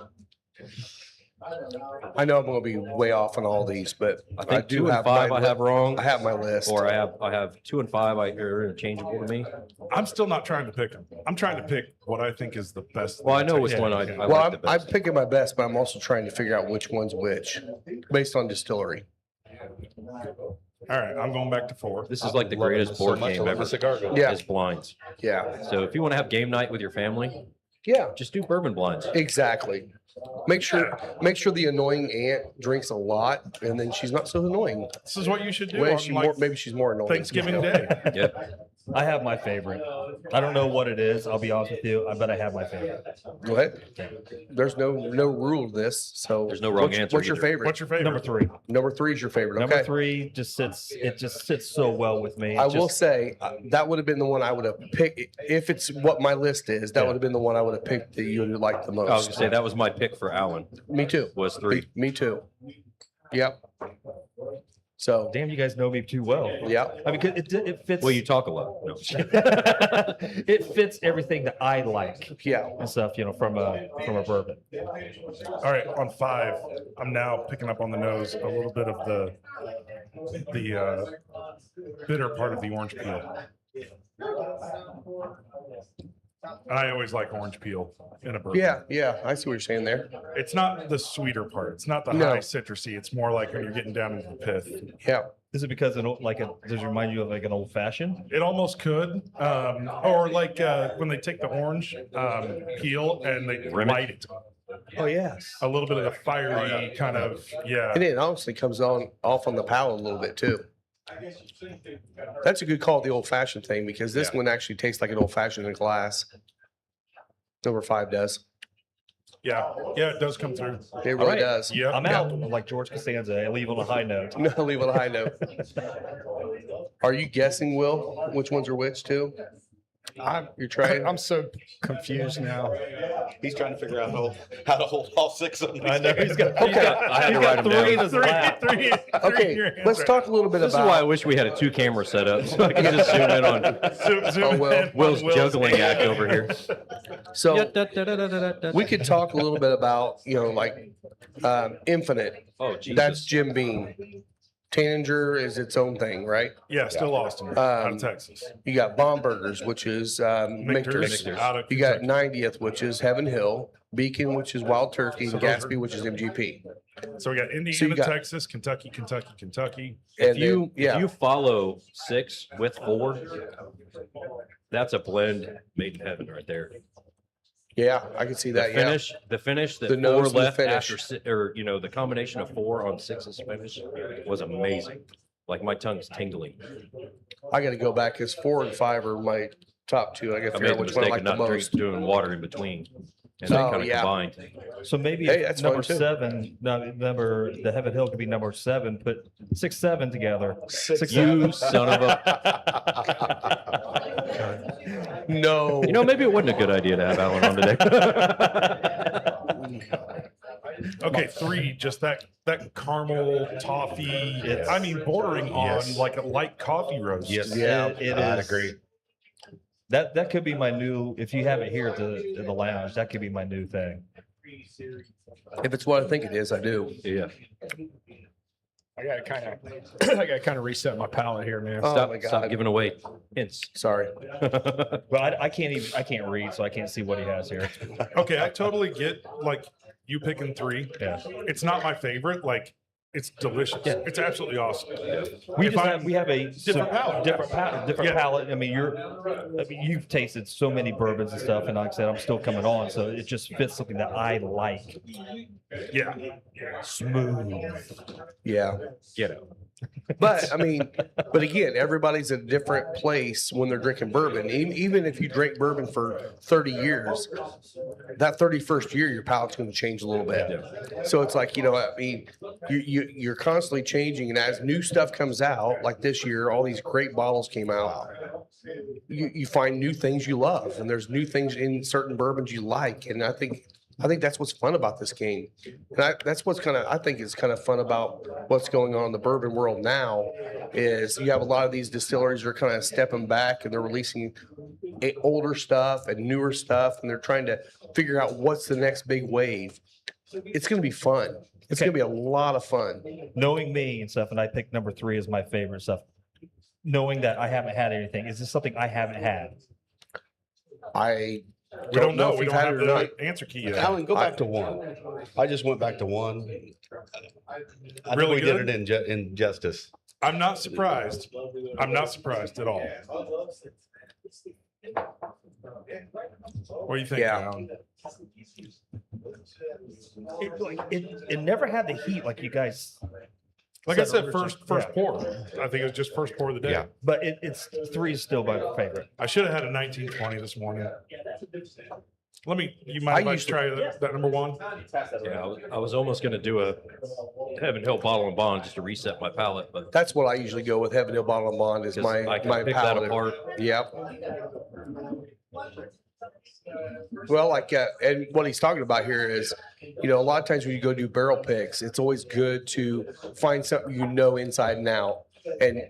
know I'm going to be way off on all these, but I think do 2 and have 5 my I have wrong, I have my list. or I have 2 and 5 are interchangeable to me. I'm still not trying to pick them. I'm trying to pick what I think is the best. Well, I know which Yeah, one I yeah. like Well, the I'm best. picking my best, but I'm also trying to figure out which one's which based on distillery. All right, I'm going back to 4. This is like the Love it greatest so board much, I game love ever. the cigar go. Yeah. Is blinds. Yeah. So if you want to have game night with your family, Yeah, just do bourbon blinds. exactly. Make sure the annoying aunt drinks a lot and then she's not so annoying. This is what you should do Well, on like maybe she's more annoying. Thanksgiving Day. Yep. I have my favorite. I don't know what it is. I'll be honest with you. I bet I have my favorite. Go ahead. There's no rule to this, so There's no wrong answer What's your either. favorite? What's your favorite? Number 3. Number 3 is your favorite. Number Okay. 3 just sits so well with me. I It will just- say that would have been the one I would have picked if it's what my list is. That Yeah. would have been the one I would have picked that you would have liked the most. I was gonna say that was my pick for Alan. Me too. Was 3. Me too. Yep. So Damn, you guys know me too well. yeah. I mean, 'cause it fits. Well, you talk a lot. No. It fits everything that I like Yeah. and stuff, from a bourbon. All right, on 5, I'm now picking up on the nose a little bit of the bitter part of the orange peel. I always like orange peel in a bourbon. Yeah. I see what you're saying there. It's not the sweeter part. It's not the No. high citrusy. It's more like when you're getting down into the pith. Yeah. Is it because does it remind you of like an old fashioned? It almost could, or like when they take the orange peel and they Rim it. light it. Oh yes. A little bit of the fiery kind of, yeah. And it honestly comes off on the palate a little bit too. That's a good call, the old fashioned thing, because this one actually tastes like an old fashioned in a glass. Number 5 does. Yeah, it does come through. It really right. does. Yep. I'm out. I'm like George Costanza. I leave on a high note. No, leave on a high note. Are you guessing, Will, which ones are which too? You're trying. I'm so confused now. He's trying to figure out how to hold all 6 of them. I know he's got. Okay. I had to write them three in down. his lap. Three in Okay, your hands let's right talk a little bit This is why I about. wish we had a 2-camera setup so I could just zoom in on now. Zoom Oh, well. in on Will's juggling act over here. So we could talk a little bit about, Infinite. Oh, Jesus. That's Jim Beam. Taninger is its own thing, right? Yeah, still Austin, out of Texas. You got Bombergers, which is Michter's. Michter's. Out of You got Kentucky. 90th, which is Heaven Hill. Beacon, which is Wild Turkey, and So those Gatsby, which is MGP. So we got So Indiana, you got- Texas, Kentucky. And If you then, if you follow 6 with 4, that's a blend made in heaven right there. yeah, I can see The that. Yeah, finish that The 4 nose and the left finish. after the combination of 4 on 6's finish was amazing. Like my tongue's tingling. I got to go back because 4 and 5 are my top 2. I got to I figure made out the which one I mistake like of the not most. doing water in between, and they Oh, kind of yeah. combined. So maybe Hey, that's number fine, too. 7, the Heaven Hill could be number 7. Put 6, 7 together. 6, You son of a. No. You know, maybe it wasn't a good idea to have Alan on today. Okay, 3, just that caramel toffee. It's- I mean, bordering on Yes. like a light coffee roast. Yes. Yeah, It I'd is. agree. That could be my new. If you have it here at the lounge, that could be my new thing. If it's what I think it is, I do. Yeah. I gotta kind of reset my palate here, man. Oh, Stop, my stop God. giving away hints. Sorry. But I can't read, so I can't see what he has here. Okay, I totally get like you picking 3. Yeah. It's not my favorite. Like, it's delicious. Yeah. It's absolutely awesome. We If just I'm- have a different palate. different Yeah. palate. I mean, you've tasted so many bourbons and stuff, and like I said, I'm still coming on, so it just fits something that I like. Yeah. Smooth. Yeah. Get out. But I mean, but again, everybody's at a different place when they're drinking bourbon. Even if you drink bourbon for 30 years, that 31st year, your palate's going to change a little bit. So it's like, I mean, you're constantly changing. And as new stuff comes out, like this year, all these great bottles came out. you find new things you love, and there's new things in certain bourbons you like. And I think that's what's fun about this game. And that's what's I think is kind of fun about what's going on in the bourbon world now is you have a lot of these distilleries that are kind of stepping back and they're releasing older stuff and newer stuff, and they're trying to figure out what's the next big wave. It's going to be fun. It's Okay. going to be a lot of fun. Knowing me and stuff, and I picked number 3 as my favorite stuff. Knowing that I haven't had anything, is this something I haven't had? I We don't know. if We you've don't had have it or not. the answer key yet. Alan, go back to one. I just went back to one. I think Really we did good? it in justice. I'm not surprised. I'm not surprised at all. What do you think, Yeah. Alan? It never had the heat like you guys, Like I said, originally. first Yeah. pour. I think it was just first pour of the day. Yeah. but it's 3 is still my favorite. I should have had a 1920 this morning. You I mind if I used to- try that number 1? Yeah, I was almost gonna do a Heaven Hill Bottle and Bond just to reset my palate, but That's what I usually go with. Heaven Hill Bottle and Bond is 'cause my I can my pick that palate. apart. Yep. Well, and what he's talking about here is, a lot of times when you go do barrel picks, it's always good to find something inside and out, and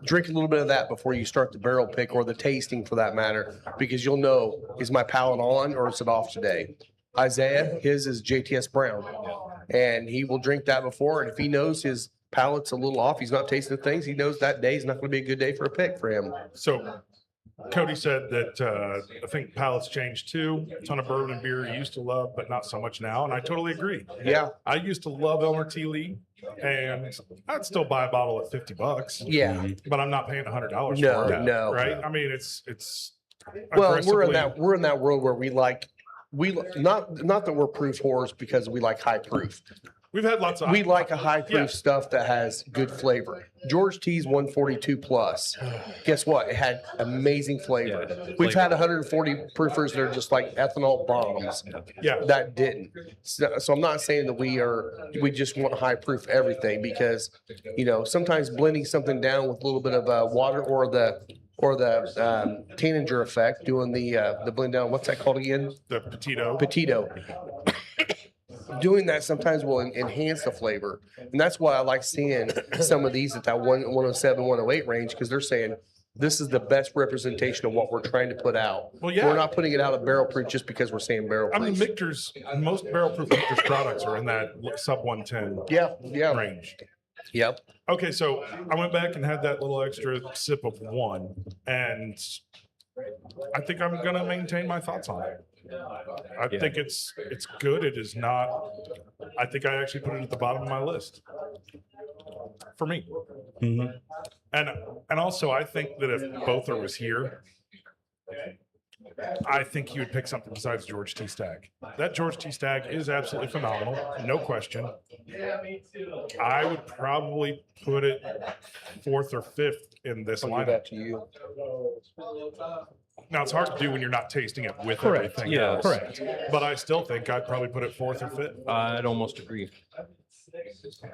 drink a little bit of that before you start the barrel pick or the tasting for that matter, because you'll know, is my palate on or is it off today? Isaiah, his is JTS Brown, and he will drink that before, and if he knows his palate's a little off, he's not tasting things, he knows that day is not going to be a good day for a pick for him. So Cody said that I think palates changed too. A ton of bourbon and beer you used to love, but not so much now. And I totally agree. Yeah, I used to love Elmer T. Lee, and I'd still buy a bottle at $50, yeah. but I'm not paying $100 No, for it. no. Right? I mean, it's Well, aggressively- we're in that world where we not that we're proof whores because we like high proof. We've had lots of We like a high proof Yeah. stuff that has good flavor. George T's 142 plus. Guess what? It had amazing flavor. Yeah, We've flavor. had 140 proofers that are just like ethanol bombs. Yeah. That didn't. So I'm not saying that we just want high proof everything, because sometimes blending something down with a little bit of water or the Tanninger effect, doing the blend down. What's that called again? the Petito. Petito. Doing that sometimes will enhance the flavor. And that's why I like seeing some of these at that 107, 108 range, because they're saying this is the best representation of what we're trying to put out. Well, yeah. We're not putting it out of barrel proof just because we're saying barrel I proof. mean, Michter's, most barrel proof Michter's products are in that sub 110 Yeah. range. Yep. Okay, so I went back and had that little extra sip of one, and I think I'm gonna maintain my thoughts on it. I Yeah. think it's good. It is not. I think I actually put it at the bottom of my list for me. Mhm. And also I think that if Bother was here, I think he would pick something besides George T. Stagg. That George T. Stagg is absolutely phenomenal, no question. I would probably put it fourth or fifth in this I'll give lineup. that to you. Now it's hard to do when you're not tasting it with Correct. everything Yeah, else. correct. But I still think I'd probably put it fourth or fifth, I'd almost agree.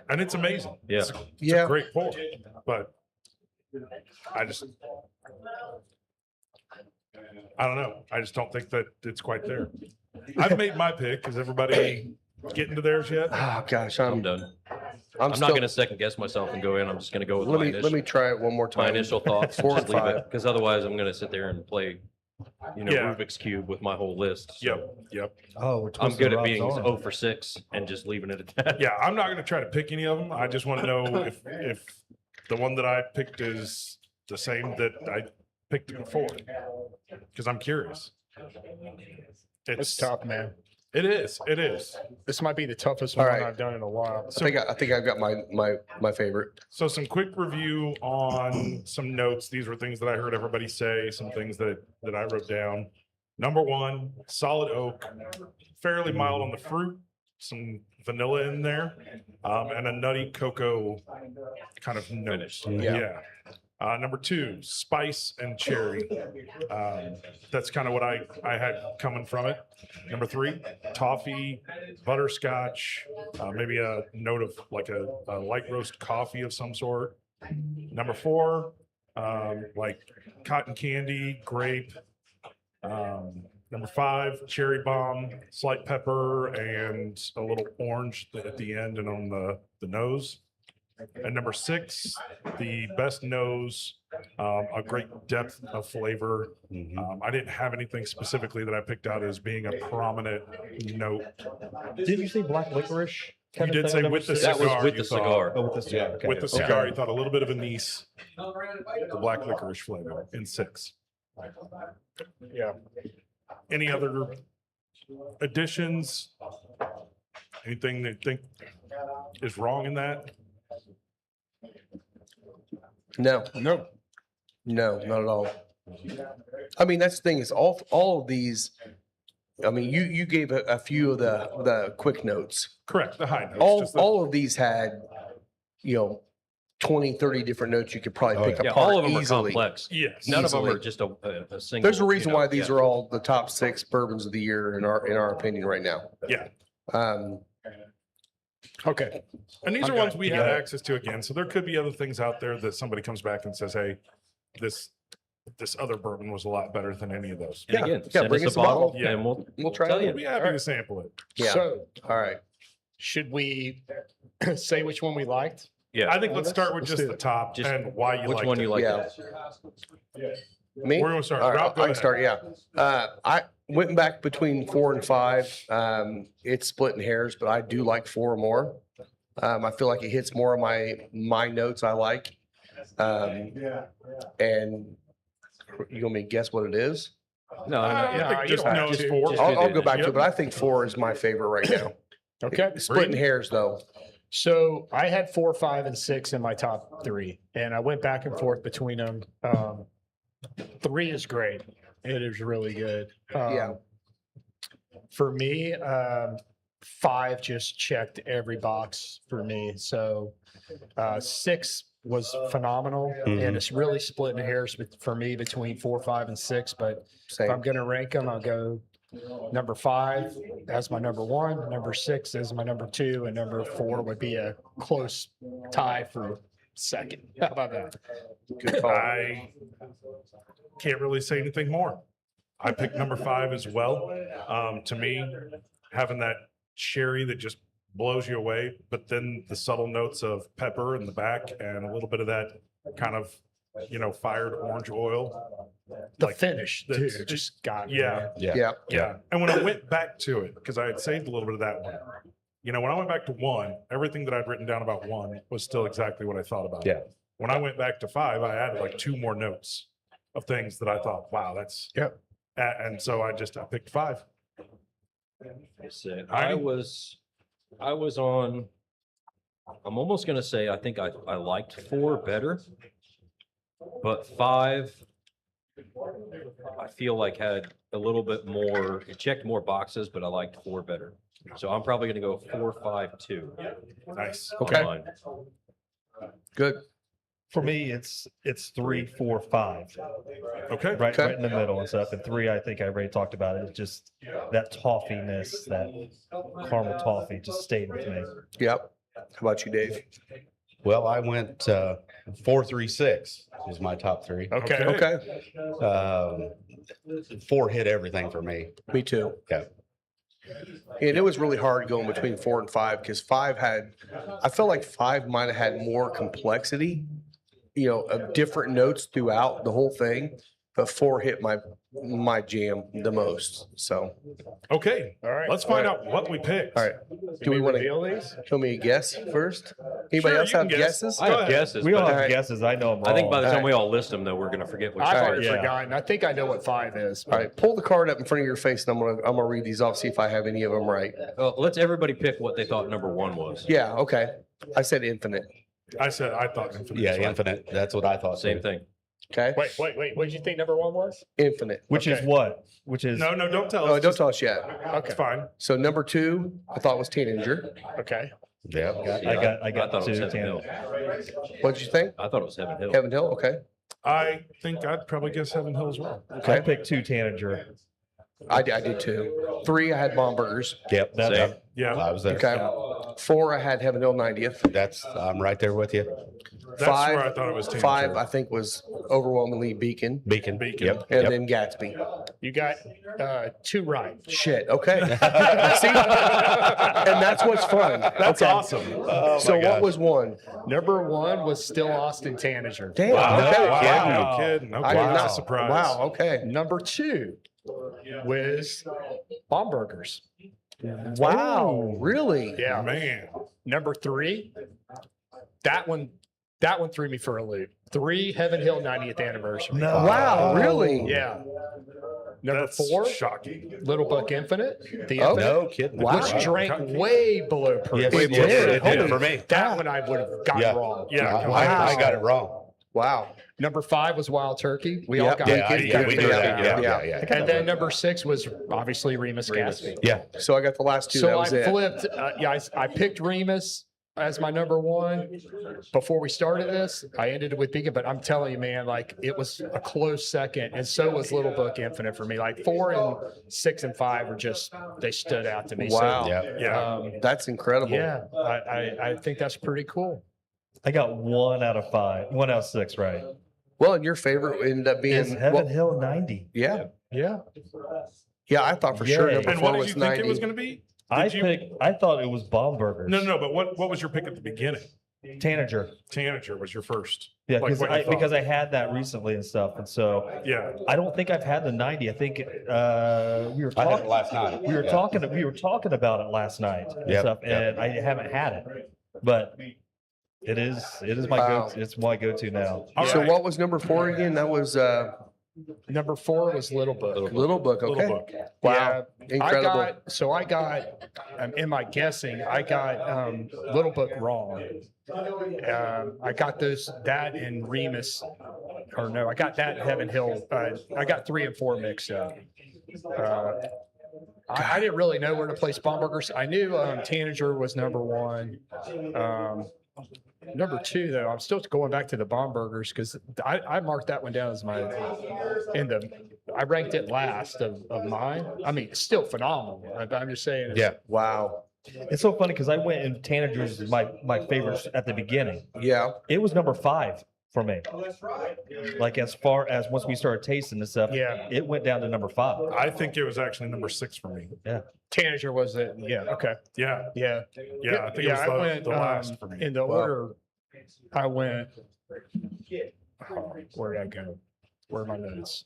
and it's amazing. Yeah. It's a Yeah. great pour, but I don't know. I just don't think that it's quite there. I've made my pick. Is everybody getting to theirs yet? Oh gosh, I'm I'm done. I'm I'm still, not gonna second guess myself and go in. I'm just gonna go with let my me initial, try it one more my time. initial thoughts. and 4 just and leave it, 5. because otherwise I'm gonna sit there and play, Yeah. Rubik's Cube with my whole list. So Yep. Oh, I'm good at being 0 for 6 and just leaving it at that. Yeah, I'm not going to try to pick any of them. I just want to know if the one that I picked is the same that I picked before, because I'm curious. It's tough, man. It is. It is. This might be the toughest All one right. I've done in a while. I think I've got my favorite. So some quick review on some notes. These were things that I heard everybody say, some things that I wrote down. Number one, solid oak, fairly mild on the fruit, some vanilla in there, and a nutty cocoa kind of note. Yeah. Number two, spice and cherry. That's kind of what I had coming from it. Number three, toffee, butterscotch, maybe a note of like a light roast coffee of some sort. Number four, like cotton candy, grape. Number 5, cherry bomb, slight pepper, and a little orange at the end and on the nose. And number 6, the best nose, a great depth of flavor. I didn't have anything specifically that I picked out as being a prominent note. Did you say black licorice? You did say with the That was cigar. with you the thought- cigar. Oh, with the cigar. Okay. With the cigar, you thought a little bit of anise, the black licorice flavor in 6. Yeah. Any other additions? Anything that you think is wrong in that? No, No. no, not at all. I mean, that's the thing is all of these, I mean, you gave a few of the quick notes. Correct, the high notes. just the- All of these had, 20, 30 different notes you could probably Oh, pick yeah. Yeah, apart all of them easily. are complex. Yes. None of them Easily. are just a single. There's a reason why these yeah. are all the top 6 bourbons of the year in our opinion right now. Yeah. Okay. And these I'm are good. ones we You had got it. access to again. So there could be other things out there that somebody comes back and says, hey, this other bourbon was a lot better than any of those. And Yeah, again, yeah, send bring us us a a bottle. bottle Yeah. and We'll try tell it. you. We'll be happy to sample it. Yeah. So All right. should we say which one we liked? Yeah. I think let's start with Let's just do the it. top Just and why you which liked one it. you like? Yeah. Me? We're gonna start. All right, Rob, go I can ahead. start, yeah. I went back between 4 and 5. It's splitting hairs, but I do like 4 more. I feel like it hits more of my notes I like. And you want me to guess what it is? No, I no, think you just don't know have it's to. 4. Just- I'll go back to Yep. it, but I think 4 is my favorite right now. Okay. Splitting hairs though. So I had 4, 5, and 6 in my top 3, and I went back and forth between them. 3 is great. It is really good. Yeah. For me, 5 just checked every box for me. So 6 was phenomenal, and it's really splitting hairs for me between 4, 5, and 6. But if I'm Same. going to rank them, I'll go number 5 as my number 1, number 6 as my number 2, and number 4 would be a close tie for second. How about that? Good call. I can't really say anything more. I picked number 5 as well. To me, having that cherry that just blows you away, but then the subtle notes of pepper in the back and a little bit of that kind of, fired orange oil. The Like, finish, that's- dude, just got me. Yeah. Yeah. Yeah. Yeah. And when I went back to it, because I had saved a little bit of that one, when I went back to 1, everything that I'd written down about 1 was still exactly what I thought about. Yeah. When I went back to 5, I added like 2 more notes of things that I thought, wow, that's. Yep. And so I picked 5. That's it. Heidi? I was on, I'm almost gonna say, I think I liked 4 better. But 5, I feel like had a little bit more, it checked more boxes, but I liked 4 better. So I'm probably gonna go 4, 5, 2. Nice. Okay. on mine. Good. For me, it's 3, 4, 5, Okay. right, Okay. right in the middle and stuff. And 3, I think I already talked about it. It's just that toffiness, that caramel toffee, just stayed with me. Yep. How about you, Dave? Well, I went 4, 3, 6 is my top 3. Okay. Okay. 4 hit everything for me. Me too. Yeah. And it was really hard going between 4 and 5 because 5 I felt like 5 might have had more complexity, of different notes throughout the whole thing. But 4 hit my jam the most. So, Okay. All right. Let's find out what we picked. all right. Do we wanna- reveal these? Show me a guess first. Anybody Sure, else you can have guess. guesses? I Go have ahead. guesses, We all but have Alright. guesses. I know them I think by the time Alright. we all list them, though, we're gonna forget which. I've one. already Yeah. forgotten. I think I know what 5 is. All right. Pull the card up in front of your face and I'm gonna read these off, see if I have any of them right. Let's everybody pick what they thought number 1 was. Yeah. Okay. I said infinite. I thought infinite. Yeah, as well. infinite. That's what I thought. Same too. thing. Okay. Wait. What did you think number 1 was? Infinite. Which is Okay. what? Which is No, don't tell Oh, us. don't tell us yet. Okay. It's fine. So number 2, I thought was teenager. Okay. Yeah. I got thought it was 2. Heaven Hill. What did you think? I thought it was Heaven Hill. Heaven Hill. Okay. I think I'd probably guess Heaven Hill as well. I picked 2 Tanager. I did too. 3, I had Bombergers. Yep. That's Same. Yeah. I was there. Okay. 4, I had Heaven Hill 90th. I'm right there with you. That's Five- where I thought it was teenager. 5, I think was overwhelmingly Beacon, Beacon. Beacon. Yep. and yep. then Gatsby. You got two right. Shit. Okay. See, and that's what's fun. That's Okay. awesome. So what was one? Number one was still Austin Tanager. Damn. Wow. Okay. Wow. No kidding. Okay. I did That's not. a surprise. Wow. Okay. Number two was Bomburgers. Wow. Really? Yeah. Man. Number three, that one threw me for a loop. 3 Heaven Hill 90th anniversary. No. Wow. Really? Yeah. Number That's 4, shocking. Little Buck Infinite. The Oh. Infinite, No kidding. Wow. which drank way below proof. Yes, It It did. did. Holy- For me. That one I would have gotten Yeah. wrong. Yeah. Wow. I got it wrong. Wow. Number 5 was Wild Turkey. We all Yep. got Yeah, it. yeah, we knew that. Yeah. Yeah. And then number 6 was obviously Remus Gatsby. Yeah. So I got the last two. That So I was it. flipped. I picked Remus as my number 1 before we started this. I ended it with Beacon, but I'm telling you, man, like it was a close second, and so was Little Book Infinite for me. Like 4 and 6 and 5 were just they stood out to me. Wow. Yeah. Yeah. That's incredible. Yeah, I think that's pretty cool. I got 1 out of 5, 1 out of 6, right? Well, and your favorite ended up being Is Heaven Hill 90? Yeah. Yeah. Yeah. I thought for sure Yay. number And 4 what did was you think 90. it was going to be? I thought it was Bomburgers. No, but what was your pick at the beginning? Tanager. Tanager was your first. Yeah, Like what you thought. because I had that recently and stuff, and so Yeah. I don't think I've had the 90. I think we were I had it talking. last night. We were talking about it last night and Yep, stuff, yep. and I haven't had it, but it is my Wow. go. It's my go-to now. All So right. what was number 4 again? That was Number 4 was Little Book. Little Book. Okay. Little Book. Wow. Incredible. I got in my guessing, I got Little Book wrong. I got that in Remus, or no, I got that in Heaven Hill. I got 3 and 4 mixed up. I didn't really know where to place Bomburgers. I knew Tanager was number 1. Number 2, though, I'm still going back to the Bomburgers because I marked that one down as I ranked it last of mine. I mean, it's still phenomenal. I'm just saying. Yeah. Wow. It's so funny because I went in Tanager's is my favorite at the beginning. Yeah. It was number 5 for me. Like as far as once we started tasting this stuff, Yeah. it went down to number 5. I think it was actually number 6 for me. Tanager was it? Yeah. Okay. Yeah. Yeah. Yeah. I think it was I went the last for me. in the Wow. order. I went. Where did I go? Where are my notes?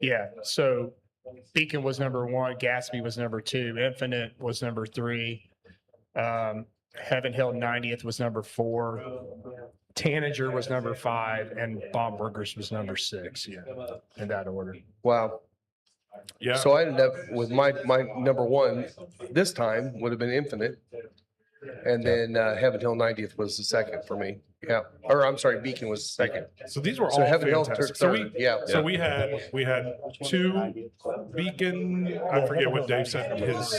Yeah. So Beacon was number 1. Gatsby was number 2. Infinite was number 3. Heaven Hill 90th was number 4. Tanager was number 5, and Bomburgers was number 6. Yeah, in that order. Wow. Yeah. So I ended up with my number 1 this time would have been Infinite. And then Heaven Hill 90th was the second for me. Yeah. Or I'm sorry, Beacon was the second. So these were So all Heaven Hill fantastic. took So third. Yeah. So we had 2 Beacon. I forget what Dave said his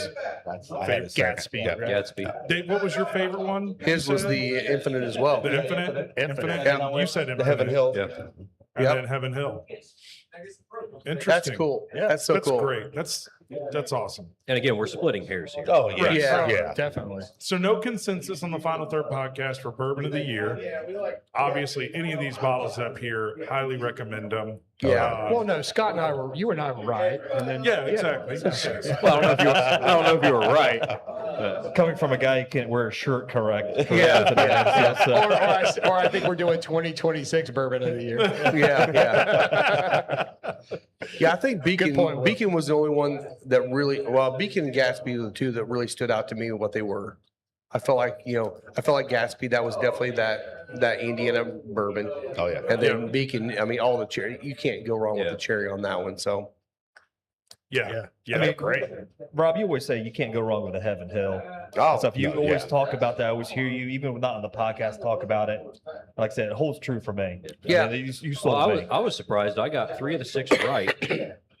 favorite. Gatsby. Yeah. right? Gatsby. Dave, what was your favorite one? His was the Infinite as well. The Infinite. Infinite. And you said Infinite. The Heaven Hill. Yeah. And Yep. then Heaven Hill. Interesting. That's cool. That's so That's cool. great. That's awesome. And again, we're splitting hairs here. Oh, yeah. Yeah. Yeah. Definitely. So no consensus on the Final Third podcast for Bourbon of the Year. Obviously, any of these bottles up here, highly recommend them. Yeah. Well, no, Scott and I were, you and I were right. And then, Yeah, exactly. Well, I don't know if you were right. Coming from a guy who can't wear a shirt correct. Yeah. Or I think we're doing 2026 Bourbon of the Year. Yeah. Yeah. Yeah. I think Beacon, point, Will. Beacon was the only one that really, well, Beacon and Gatsby were the 2 that really stood out to me what they were. I felt like Gatsby, that was definitely that Indiana bourbon. Oh, yeah. And then Beacon, I mean, all the cherry, you can't go wrong with Yeah. the cherry on that one. So Yeah. I mean, great. Rob, you always say you can't go wrong with a Heaven Hill. oh, Stuff you no, always yeah. talk about that. I always hear you, even not on the podcast, talk about it. Like I said, it holds true for me. Yeah. I mean, you Well, sold me. I was surprised. I got 3 of the 6 right,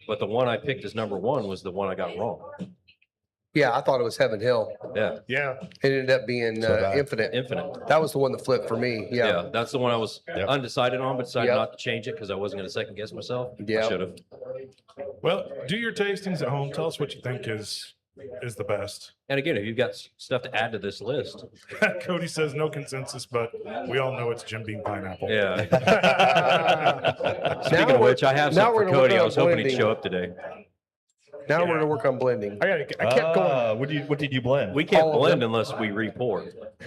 but the one I picked as number 1 was the one I got wrong. yeah, I thought it was Heaven Hill. Yeah, Yeah. It ended up being So did I. Infinite. Infinite. That was the one that flipped for me. Yeah, Yeah. that's the one I was Yep. undecided on, but decided Yep. not to change it because I wasn't going to second guess myself. Yeah. I should have. Well, do your tastings at home. Tell us what you think is is the best. And again, if you've got stuff to add to this list, Cody says no consensus, but we all know it's Jim Beam pineapple. yeah. Now Speaking of we're- which, I have now some we're for gonna work Cody. I on was hoping he'd blending. show up today. Now we're gonna work on blending. I kept going. What did you blend? We can't All of blend them. unless we re-pour.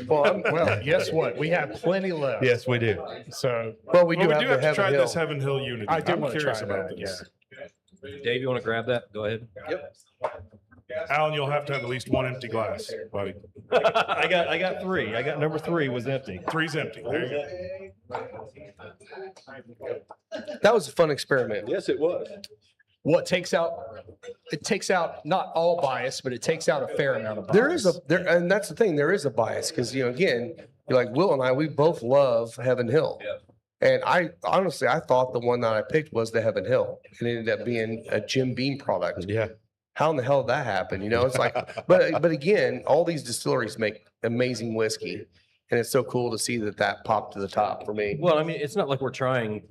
Well, guess what? We have plenty left. Yes, we do. So Well, we Well, do we have do the have to Heaven try Hill. this Heaven Hill unity. I do I'm wanna curious try about that, this. Dave, you want to grab that? Go ahead. Alan, you'll have to have at least one empty glass, buddy. I got 3. I got number 3 was empty. 3's empty. There you go. That was a fun experiment. Yes, it was. well, it takes out not all bias, but it takes out a fair amount of bias. There is and that's the thing. There is a bias because again, like Will and I, we both love Heaven Hill. Yeah. And I honestly, I thought the one that I picked was the Heaven Hill. It ended up being a Jim Beam product. Yeah. How in the hell did that happen? It's like, but again, all these distilleries make amazing whiskey, and it's so cool to see that popped to the top for me. Well, I mean, it's not like we're trying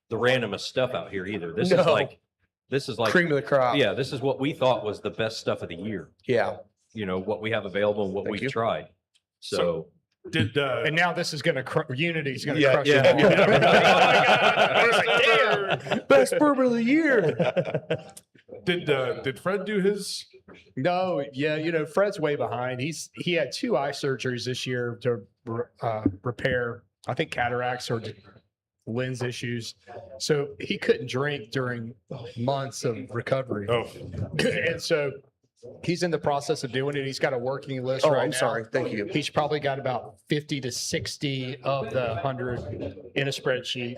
the randomest stuff out here either. This No. is like, Cream of the crop. yeah, this is what we thought was the best stuff of the year. Yeah. What we have available and what Thank we've you. tried. So Did And now this is going to Unity's going to Yeah, crush yeah. it. all. Yeah. I was like, damn. Best bourbon of the year. did Fred do his? No, yeah, Fred's way behind. He had 2 eye surgeries this year to repair, I think, cataracts or lens issues. So he couldn't drink during months of recovery. Oh, And so he's in the process of doing it. He's got a working list Oh, right I'm now. sorry. Thank you. He's probably got about 50 to 60 of the 100 in a spreadsheet,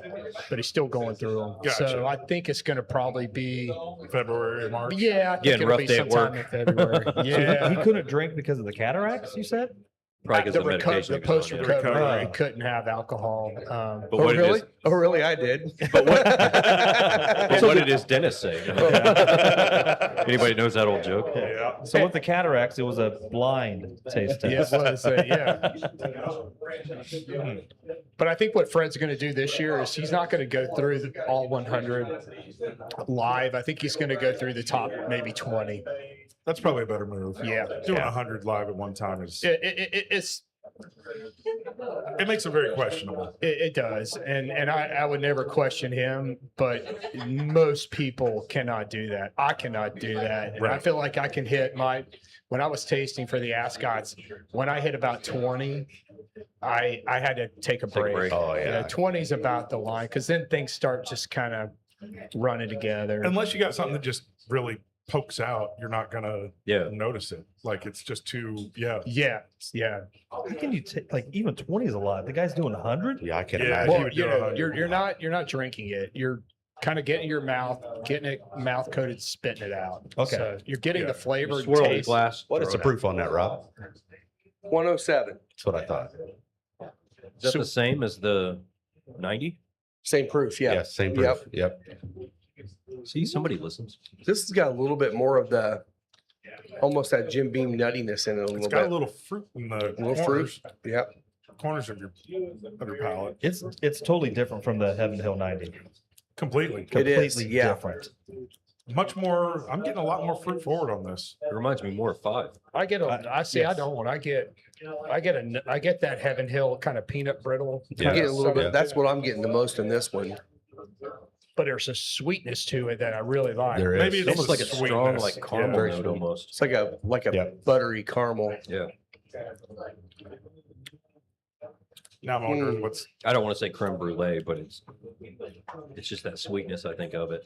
but he's still going through them. Gotcha. So I think it's going to probably be, February, March. yeah, I think Getting it'll rough be day at sometime in February. So Yeah. he couldn't drink because of the cataracts, you said? probably because The of medication. the he was post on, yeah. recovery, Recovery. he couldn't have alcohol. But Oh, what really? did Oh, really? I did. but what did his dentist say? Anybody knows that old joke? Yeah. So with the cataracts, it was a blind taste Yeah, test. yeah. But I think what Fred's going to do this year is he's not going to go through all 100 live. I think he's going to go through the top maybe 20. That's probably a better move. Yeah. Doing Yeah. 100 live at one time is, It's it makes it very questionable. It does, and I would never question him, but most people cannot do that. I cannot do that. And I Right. feel like I can hit when I was tasting for the Ascots, when I hit about 20, I had to take a a break. break. Oh, yeah. 20 is about the line because then things start just kind of running together. Unless you got something that just really pokes out, you're not gonna Yeah. notice it. Like it's just too, yeah. Yeah. How can you take, like, even 20 is a lot? The guy's doing 100? Yeah, I can Yeah. imagine. he Well, would do 100. you're not drinking it. You're kind of getting your mouth, getting it mouth coated, spitting it out. Okay. So you're getting Yeah. the flavor and Swirl the taste. glass. What is throw the it proof on that, Rob? 107. That's what I thought. out. Is that the same as the 90? Same proof. Yeah. Yes, same Yep. proof. Yep. See, somebody listens. This has got a little bit more of the, almost that Jim Beam nuttiness in it a It's little got a bit. little fruit in the Little corners, fruit. Yep. corners of your palate. It's totally different from the Heaven Hill 90. Completely. It is, Completely yeah. different. Much more, I'm getting a lot more fruit forward on this. It reminds me more of 5. I get I see. I yes. don't. I get that Heaven Hill kind of peanut brittle. I get a little Yeah. bit. That's what I'm getting the most in this one. But there's a sweetness to it that I really like. There is. Maybe it's Almost like a sweetness. strong, like Yeah. caramel Very note sweet. almost. It's like a Yep. buttery caramel. Yeah. Now I'm wondering what's, I don't want to say creme brulee, but it's just that sweetness, I think, of it.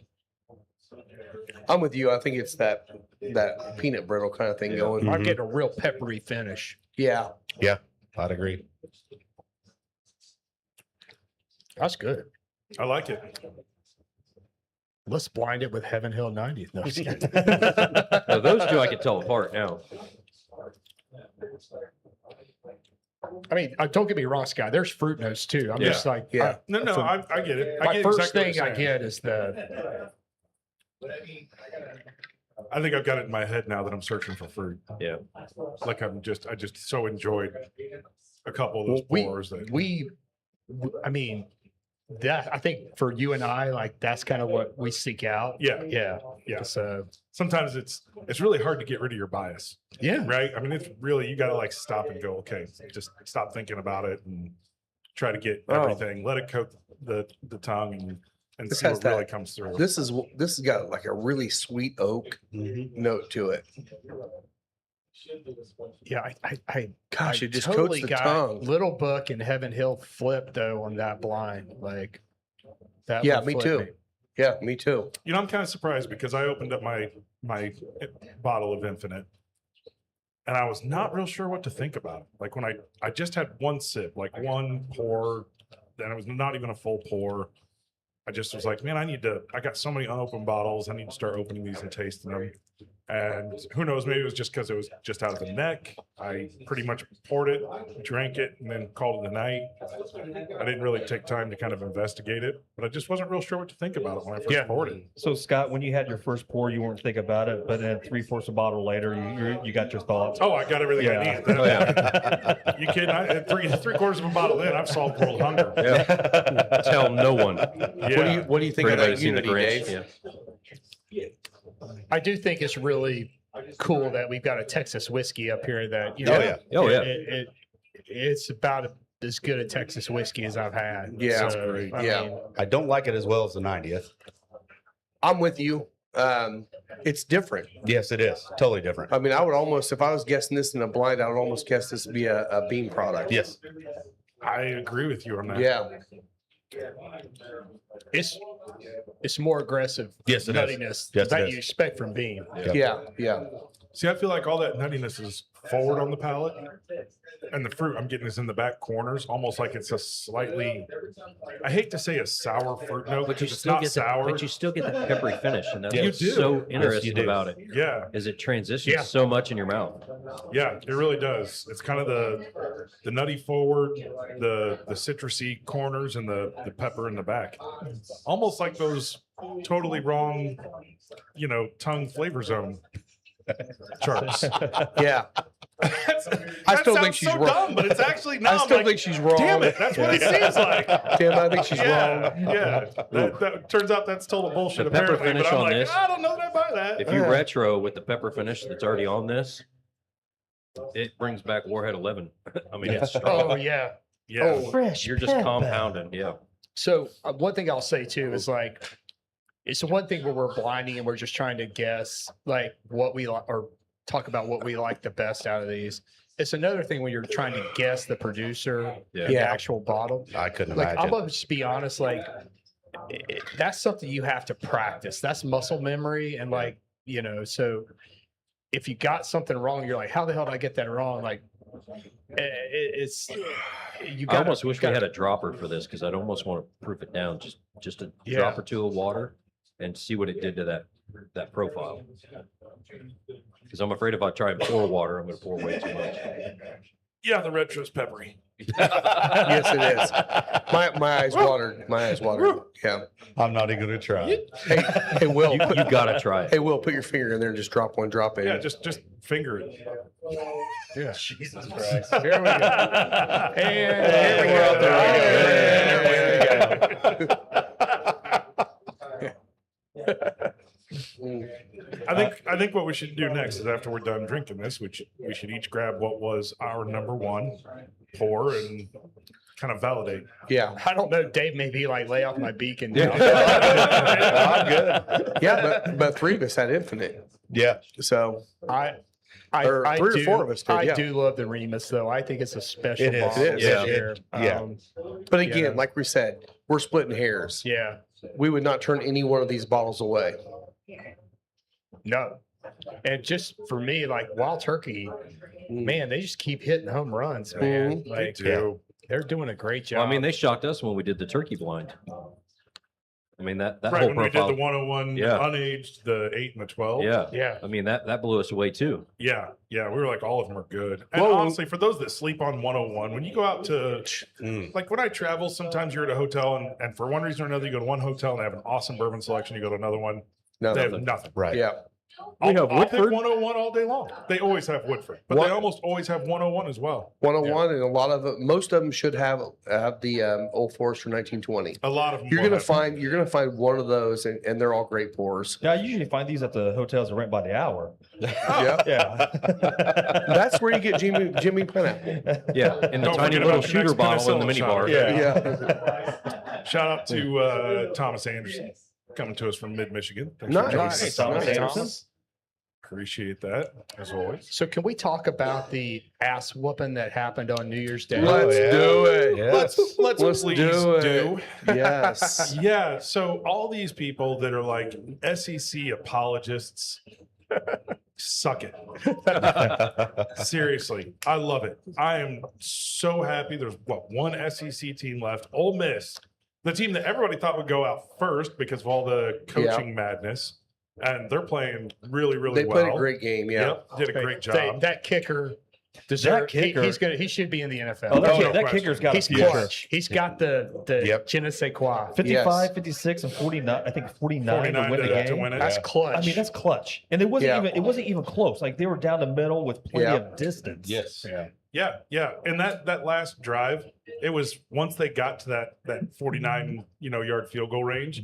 I'm with you. I think it's that peanut brittle kind of thing Yeah. going. I'm getting a real peppery finish. Yeah. I'd agree. That's good. I like it. Let's blind it with Heaven Hill 90. No, just kidding. Now, those two I can tell apart now. I mean, don't get me wrong, Scott. There's fruit notes too. I'm Yeah. just like, Yeah. No, no, I get it. I my get first exactly what thing you're I saying. get is the I think I've got it in my head now that I'm searching for fruit. Yeah. Like I just so enjoyed a couple of those we, pours that we, I mean, that I think for you and I, like that's kind of what we seek out. Yeah. Yeah. Yeah. So Sometimes it's really hard to get rid of your bias, yeah. right? I mean, it's really, you got to like stop and go, okay, just stop thinking about it and try to get Oh. everything, let it coat the tongue and This see has what really that- comes through. This has got like a really sweet oak note to it. Yeah. I Gosh, I it just totally coats the got tongue. Little Book and Heaven Hill flip though on that blind. Like that. Yeah, would me flip too. Yeah, me too. You know, I'm kind of surprised because I opened up my bottle of Infinite and I was not real sure what to think about it. Like when I just had one sip, like one pour, then it was not even a full pour. I just was like, man, I got so many unopened bottles. I need to start opening these and tasting them. And who knows, maybe it was just because it was just out of the neck. I pretty much poured it, drank it, and then called it a night. I didn't really take time to kind of investigate it, but I just wasn't real sure what to think about it when I first poured it. So Scott, when you had your first pour, you weren't thinking about it, but then 3/4 a bottle later, you got your thoughts. Oh, I got everything I Yeah. need. You kidding? At three-quarters of a bottle in, I've solved world hunger. Yeah. Tell no one. Yeah. What do you think For of anybody that seen the Unity, Grinch, Dave? yeah. I do think it's really cool that we've got a Texas whiskey up here that, you Oh, know, yeah. Oh, yeah. it's about as good a Texas whiskey as I've had. Yeah. That's great. I Yeah. mean, I don't like it as well as the 90th. I'm with you. It's different. Yes, it is. Totally different. I mean, I would almost, if I was guessing this in a blind, I would almost guess this would be a bean product. Yes. I agree with you on that. Yeah. it's more aggressive Yes, it is. nuttiness Yes, it that is. you expect from bean. Yeah. Yeah. See, I feel like all that nuttiness is forward on the palate, and the fruit I'm getting is in the back corners, almost like it's a slightly, I hate to say a sour fruit note, But you because it's still not get the, sour. but you still get the peppery finish, and that's You what's do. so Yes, you interesting do. about it. Yeah, Is it transitions Yeah. so much in your mouth. yeah, it really does. It's kind of the nutty forward, the citrusy corners, and the pepper in the back. Almost like those totally wrong, tongue flavor zone charts. Yeah. I still think she's wrong. dumb, but it's actually not. I still think she's wrong. Damn it, that's what it seems like. Tim, I think she's Yeah, wrong. yeah. That turns out that's total bullshit. The pepper Apparently, finish but I'm on like, this- I don't know that I buy that. If you retro with the pepper finish that's already on this, it brings back Warhead 11. I mean, it's strong. Oh yeah. Yeah, Fresh. You're just compounding. Yeah. So one thing I'll say too is like, it's one thing where we're blinding and we're just trying to guess like what we like or talk about what we like the best out of these. It's another thing when you're trying to guess the producer, Yeah. the Yeah. actual bottle. I couldn't Like I'm imagine. gonna just be honest, like that's something you have to practice. That's muscle memory, and like so if you got something wrong, you're like, how the hell did I get that wrong? Like it's you I got almost wish we had a dropper for this because I'd almost want to proof it down, just a Yeah. drop or two of water, and see what it did to that profile. Because I'm afraid if I try and pour water, I'm going to pour way too much. yeah. The retro's peppery. Yes, it is. My eyes watered. My eyes watered. Yeah. I'm not even going to try. Hey, Will. You gotta try it. Hey, Will, put your finger in there and just drop one drop in. Yeah, just finger it. Yeah. Jesus Christ. Here we go. And There we we're out go. there. There I think what we should do next is after we're done drinking this, we should each grab what was our number one, pour, and kind of validate. Yeah. I don't know. Dave may be like, lay off my beacon. Yeah. Now. I'm good. Yeah, but three of us had infinite. Yeah. So I Or three or four of us did, I yeah. do love the Remus, though. I think it's a special It is. bottle It is. this Yeah. year. Yeah. but again, Yeah. like we said, we're splitting hairs. Yeah. We would not turn any one of these bottles away. No. And just for me, like Wild Turkey, man, they just keep hitting home runs, man. Mhm. Like they're doing a great job. Well, I mean, they shocked us when we did the turkey blind. I mean, that Right, whole when we did profile. the 101 Yeah. unaged, the 8 and the 12. Yeah. yeah. I mean, that blew us away too. Yeah, we were like, all of them are good. And Well, honestly, for those that sleep on 101, when you go out to, like when I travel, sometimes you're at a hotel and for one reason or another, you go to one hotel and they have an awesome bourbon selection. You go to another one, No, they have nothing. Right. yeah. I'll pick 101 all day long. They always have Woodford, but they almost always have 101 as well. 101, and a lot of it, most of them should have the Old Forester 1920. A lot of them. You're will gonna have- find one of those, and they're all great pours. Yeah, I usually find these at the hotels that rent by the hour. Yeah, Yeah. that's where you get Jimmy Pineapple. Yeah, in the Don't tiny forget little about your shooter next bottle in the penicillin shot. minibar. Yeah, Shout out to Thomas Anderson coming to us from mid Michigan. Thanks for joining nice. us. Thomas nice. Anderson. Appreciate that as always. So can we talk about the ass whooping that happened on New Year's Day? Let's yeah. do it. Yes. Let's do please it. do. Yes. Yeah. So all these people that are like SEC apologists, suck it. Seriously, I love it. I am so happy. There's one SEC team left. Ole Miss, the team that everybody thought would go out first because of all the coaching madness, and they're playing really, really They well. played a great game. Yeah. Yep, did a great job. That kicker That deserves. kicker- He should be in the NFL. Oh, that, Oh, no that question. kicker's got He's a future. clutch. He's got the Yep. je ne sais quoi. 55, 56, and 49. I think 49 to win the to game. win it. That's clutch. I mean, that's clutch. And it wasn't even close. Like they were down the middle with plenty Yeah. of distance. Yes. Yeah. And that last drive, it was once they got to that 49 yard field goal range,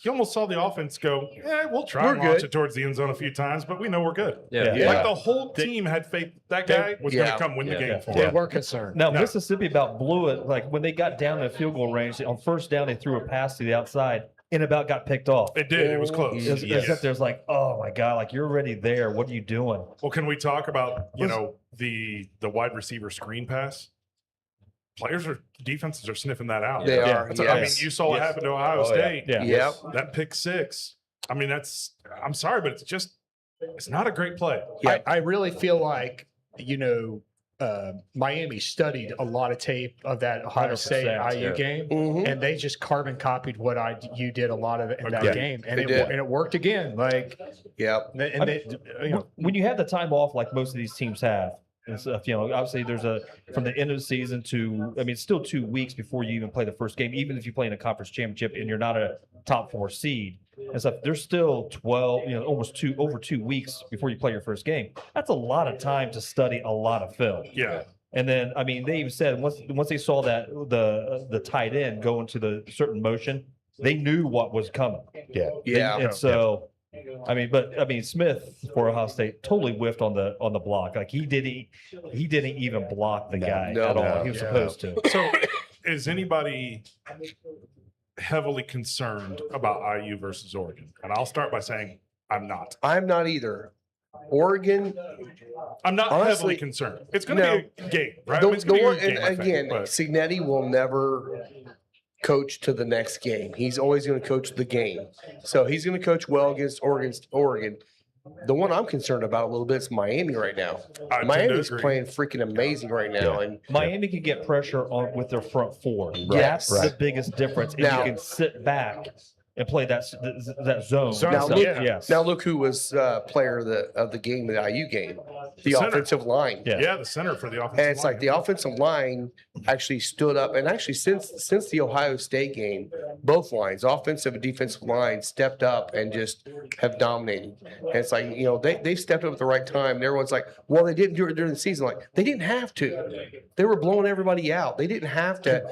you almost saw the offense go, yeah, we'll try We're and launch good. it towards the end zone a few times, but we know we're good. Yeah. Yeah. Like the whole team had faith that guy was going Yeah. to come win the Yeah. game for they them. were concerned. Now No. Mississippi about blew it. Like when they got down to field goal range on first down, they threw a pass to the outside and about got picked off. It did. It was close. As Yes. if there's like, oh my god, like you're already there. What are you doing? Well, can we talk about the wide receiver screen pass? Defenses are sniffing that out. They Yeah. are. I mean, Yes. you saw what Yes. happened to Ohio Oh, yeah. State. Yeah. Yep. That pick six. I mean, I'm sorry, but it's not a great play. Yeah. I really feel like, Miami studied a lot of tape of that Ohio 100%, State IU yeah. game, Mhm. and they just carbon copied what you did a lot of it in that Agreed. game, and They it did. and it worked again. Like, Yep. and they, When you have the time off, like most of these teams have, and stuff, obviously there's from the end of the season to, I mean, it's still 2 weeks before you even play the first game, even if you play in a conference championship and you're not a top 4 seed and stuff. There's still 12, over 2 weeks before you play your first game. That's a lot of time to study a lot of film. Yeah. And then, I mean, they even said once they saw that the tight end go into the certain motion, they knew what was coming. Yeah. Yeah. And so, I mean, Smith for Ohio State totally whiffed on the block. Like he didn't even block the guy no, at all. no. He was Yeah. supposed to. So, is anybody heavily concerned about IU versus Oregon? And I'll start by saying I'm not. I'm not either. Oregon, I'm not Honestly, heavily concerned. It's going to be a game, right? I the, mean, it's the gonna be a one, game, and I think, again, but- Signetti will never coach to the next game. He's always going to coach the game. So he's going to coach well against Oregon. The one I'm concerned about a little bit is Miami right now. I tend to Miami's agree. playing freaking amazing right now. Yeah. And Miami can get pressure on with their front four. Yes. That's the biggest difference. And Now- you can sit back and play that zone. Zone, Now, So, look- yes. now look who was player of the game, the IU game, the Center. offensive line. Yeah. Yeah, the center for the offensive And it's like line. the offensive line actually stood up, and actually since the Ohio State game, both lines, offensive and defensive line, stepped up and just have dominated. And it's like they stepped up at the right time. And everyone's like, well, they didn't do it during the season. Like they didn't have to. They were blowing everybody out. They didn't have to,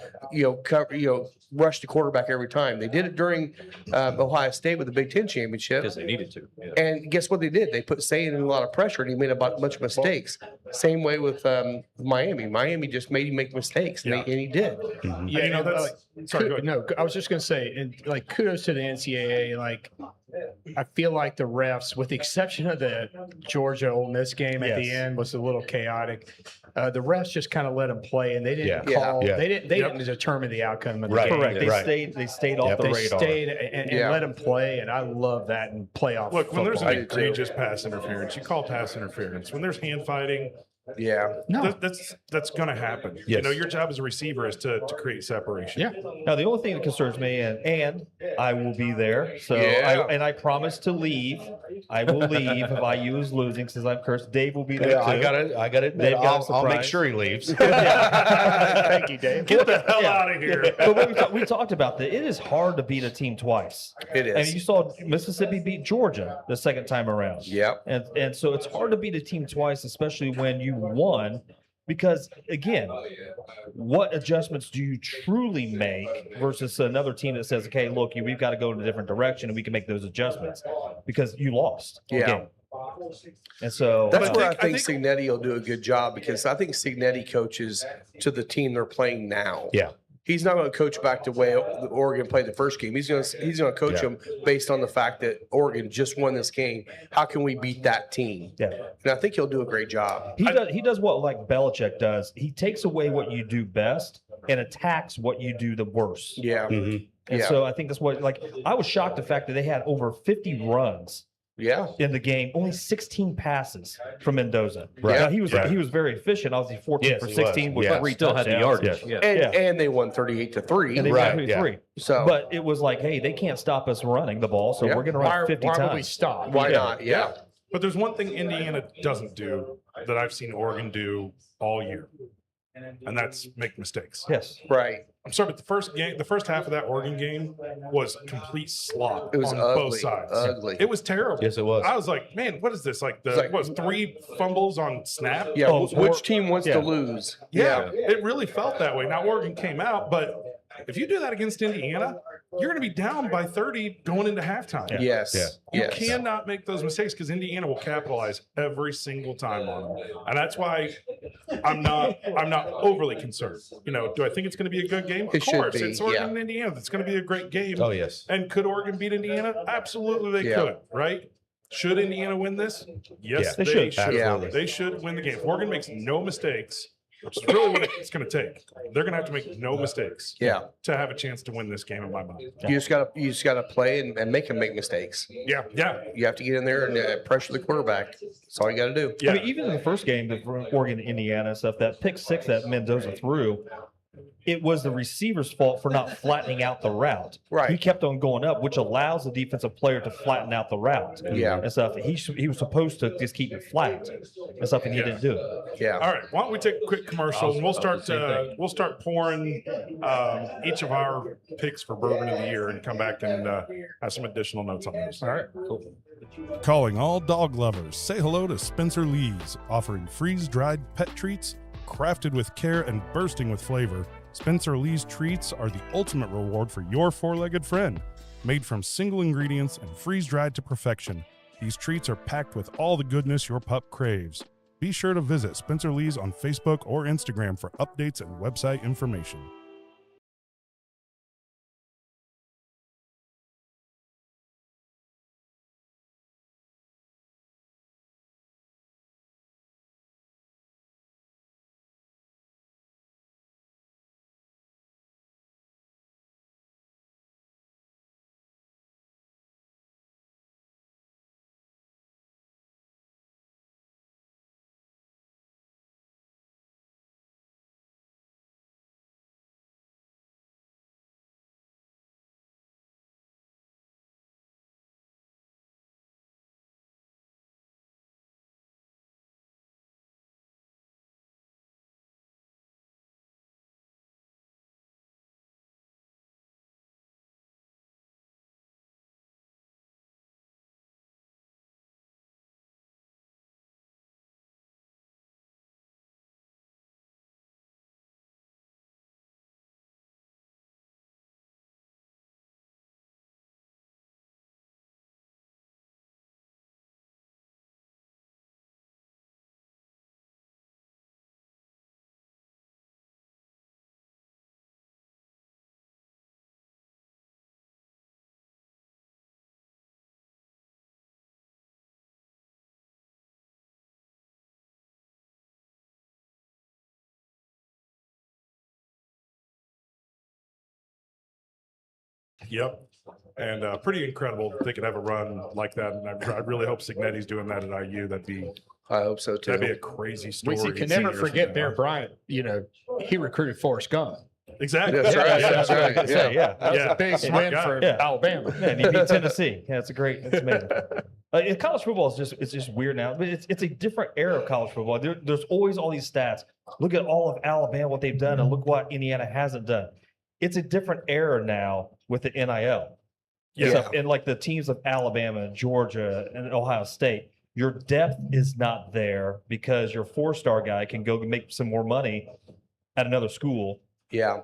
rush the quarterback every time. They did it during Ohio State with the Big Ten championship. Because they needed to. Yeah. And guess what they did? They put Saban in a lot of pressure, and he made a bunch of mistakes. Same way with Miami. Miami just made him make mistakes, and, Yeah. and he did. yeah, you know, and, that's- sorry, go ahead. no, I was just gonna say, and like, kudos to the NCAA. Like, I feel like the refs, with the exception of the Georgia Ole Miss game at the Yes. end, was a little chaotic. The refs just kind of let them play, and they didn't Yeah. call. Yeah. They didn't. They Yep. didn't determine the outcome of the Right. game. Correct. They Right. stayed off Yep. the They radar. stayed and Yeah. let them play, and I love that in playoff. Look, when there's football. an egregious pass interference, you call pass interference. When there's hand fighting, Yeah. No. that's going to happen. Yes. Your job as a receiver is to create separation. Yeah. Now, the only thing that concerns me, and I will be there, so Yeah. I promise to leave I will leave if IU is losing since I'm cursed. Dave will be there Yeah, too. I got it. They've got a I'll make surprise. sure he leaves. Thank you, Dave. Get the hell out of here. But we talked about that. It is hard to beat a team twice. It And is. you saw Mississippi beat Georgia the second time around. Yep. And so it's hard to beat a team twice, especially when you won. Because again, what adjustments do you truly make versus another team that says, okay, look, we've got to go in a different direction and we can make those adjustments because you lost. the Yeah. game. And so That's where I I think think- Signetti will do a good job because I think Signetti coaches to the team they're playing now. Yeah. He's not going to coach back to way Oregon played the first game. He's going to coach Yeah. them based on the fact that Oregon just won this game. How can we beat that team? yeah. And I think he'll do a great job. He does what like Belichick does. He takes away what you do best and attacks what you do the worst. Yeah. Mhm. And Yeah. so I think that's what like I was shocked the fact that they had over 50 runs Yeah. in the game, only 16 passes from Mendoza. Right. Now, he was Right. he was very efficient. Obviously 14 Yes, for he 16 was. with Yeah. three Still had the touchdowns. yardage. Yeah. And Yeah. and they won 38-3. And they Right, got yeah. 3. So But it was like, hey, they can't stop us running the ball, so Yeah. we're going to Why, run 50 why would we times. stop? why Yeah. not? Yeah. But there's one thing Indiana doesn't do that I've seen Oregon do all year, and that's make mistakes. Yes. Right. I'm sorry, but the first half of that Oregon game was complete slop It was on ugly. both sides. Ugly. It was terrible. Yes, it was. I was like, man, what is this? Like It's like- what was 3 fumbles on snap? Yeah. Oh, which team wants yeah. to lose? Yeah, it really felt that way. Now Oregon came out, but if you do that against Indiana, you're going to be down by 30 going into halftime. Yes. Yeah. You Yes. cannot make those mistakes because Indiana will capitalize every single time on them, and that's why I'm not overly concerned. You know, do I think it's going to be a good game? Of It should course, be, it's Oregon yeah. and Indiana. It's going to be a great game. Oh, yes. And could Oregon beat Indiana? Absolutely, they Yeah. could. Right? Should Indiana win this? Yes, Yeah. they They should. should. Absolutely. They should win the game. If Oregon makes no mistakes, which is really what it's going to take, they're going to have to make no mistakes Yeah. to have a chance to win this game. In my mind, You just gotta play and make them make mistakes. yeah. You have to get in there and pressure the quarterback. That's all you got to do. Yeah. I mean, even in the first game, the Oregon, Indiana and stuff, that pick 6 that Mendoza threw, it was the receiver's fault for not flattening out the route. Right. He kept on going up, which allows the defensive player to flatten out the route. Yeah. And stuff. He was supposed to just keep it flat and stuff, and he didn't do it. Yeah. All right. Why don't we take a quick commercial and we'll start pouring each of our picks for bourbon of the year and come back and have some additional notes on those. All right. Cool. Calling all dog lovers, say hello to Spencer Lee's, offering freeze-dried pet treats, crafted with care and bursting with flavor. Spencer Lee's treats are the ultimate reward for your four-legged friend. Made from single ingredients and freeze-dried to perfection, these treats are packed with all the goodness your pup craves. Be sure to visit Spencer Lee's on Facebook or Instagram for updates and website information. Yep. And pretty incredible that they could have a run like that. And I really hope Signetti's doing that at IU. That'd be I hope so too. a crazy story. We can never forget Bear Bryant. You know, he recruited Forrest Gump. Exactly. That's right. Yeah, That's right. Say, yeah. That was Yeah. a big Smart win guy. for Yeah. Alabama. And he beat Tennessee. Yeah, it's amazing. College football is it's just weird now. But it's a different era of college football. There's always all these stats. Look at all of Alabama, what they've done, and look what Indiana hasn't done. It's a different era now with the NIL. Yeah. So, and like the teams of Alabama, Georgia, and Ohio State, your depth is not there because your 4-star guy can go make some more money at another school Yeah.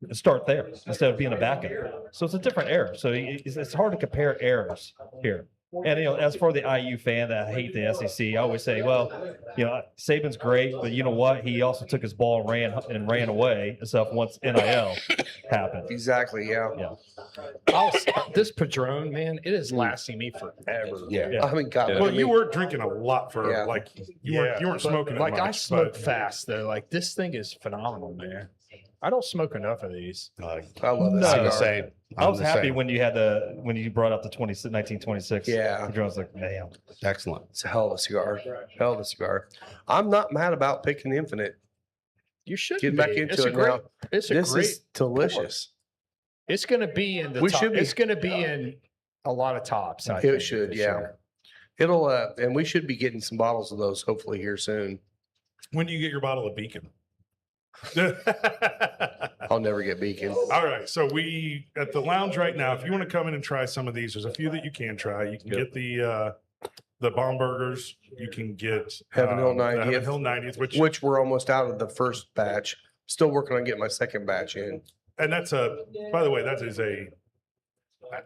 and start there instead of being a backup. So it's a different era. So it's hard to compare eras here. And, as for the IU fan that I hate the SEC, I always say, well, Saban's great, but you know what? He also took his ball and ran away and stuff once NIL happened. Exactly. Yeah. Yeah. This Padron, man, it is lasting me forever. Yeah. I mean, God, Well, you were drinking a lot for Yeah. like you weren't But, smoking it like I much, smoke but fast though. Like this thing is phenomenal, man. I don't smoke enough of these. I love that No. I'm the cigar. same. I I'm was the happy same. when you brought up the 1926. Yeah. I was like, man. Excellent. It's a hell of a cigar. Hell of a cigar. I'm not mad about picking Infinite. You should Get back be. into It's a it great, now. It's a This great. is delicious. It's going to be in the. We top, should be. It's going to be in a lot of tops. I It think, should, this yeah. year. It'll, and we should be getting some bottles of those hopefully here soon. when do you get your bottle of Beacon? I'll never get Beacon. All right, so we at the lounge right now. If you want to come in and try some of these, there's a few that you can try. You can get the bomb burgers. You can get Heaven Hill the 90th. Heaven Hill 90th, Which we're almost out of the first batch. Still working on getting my second batch in. and that's by the way, that is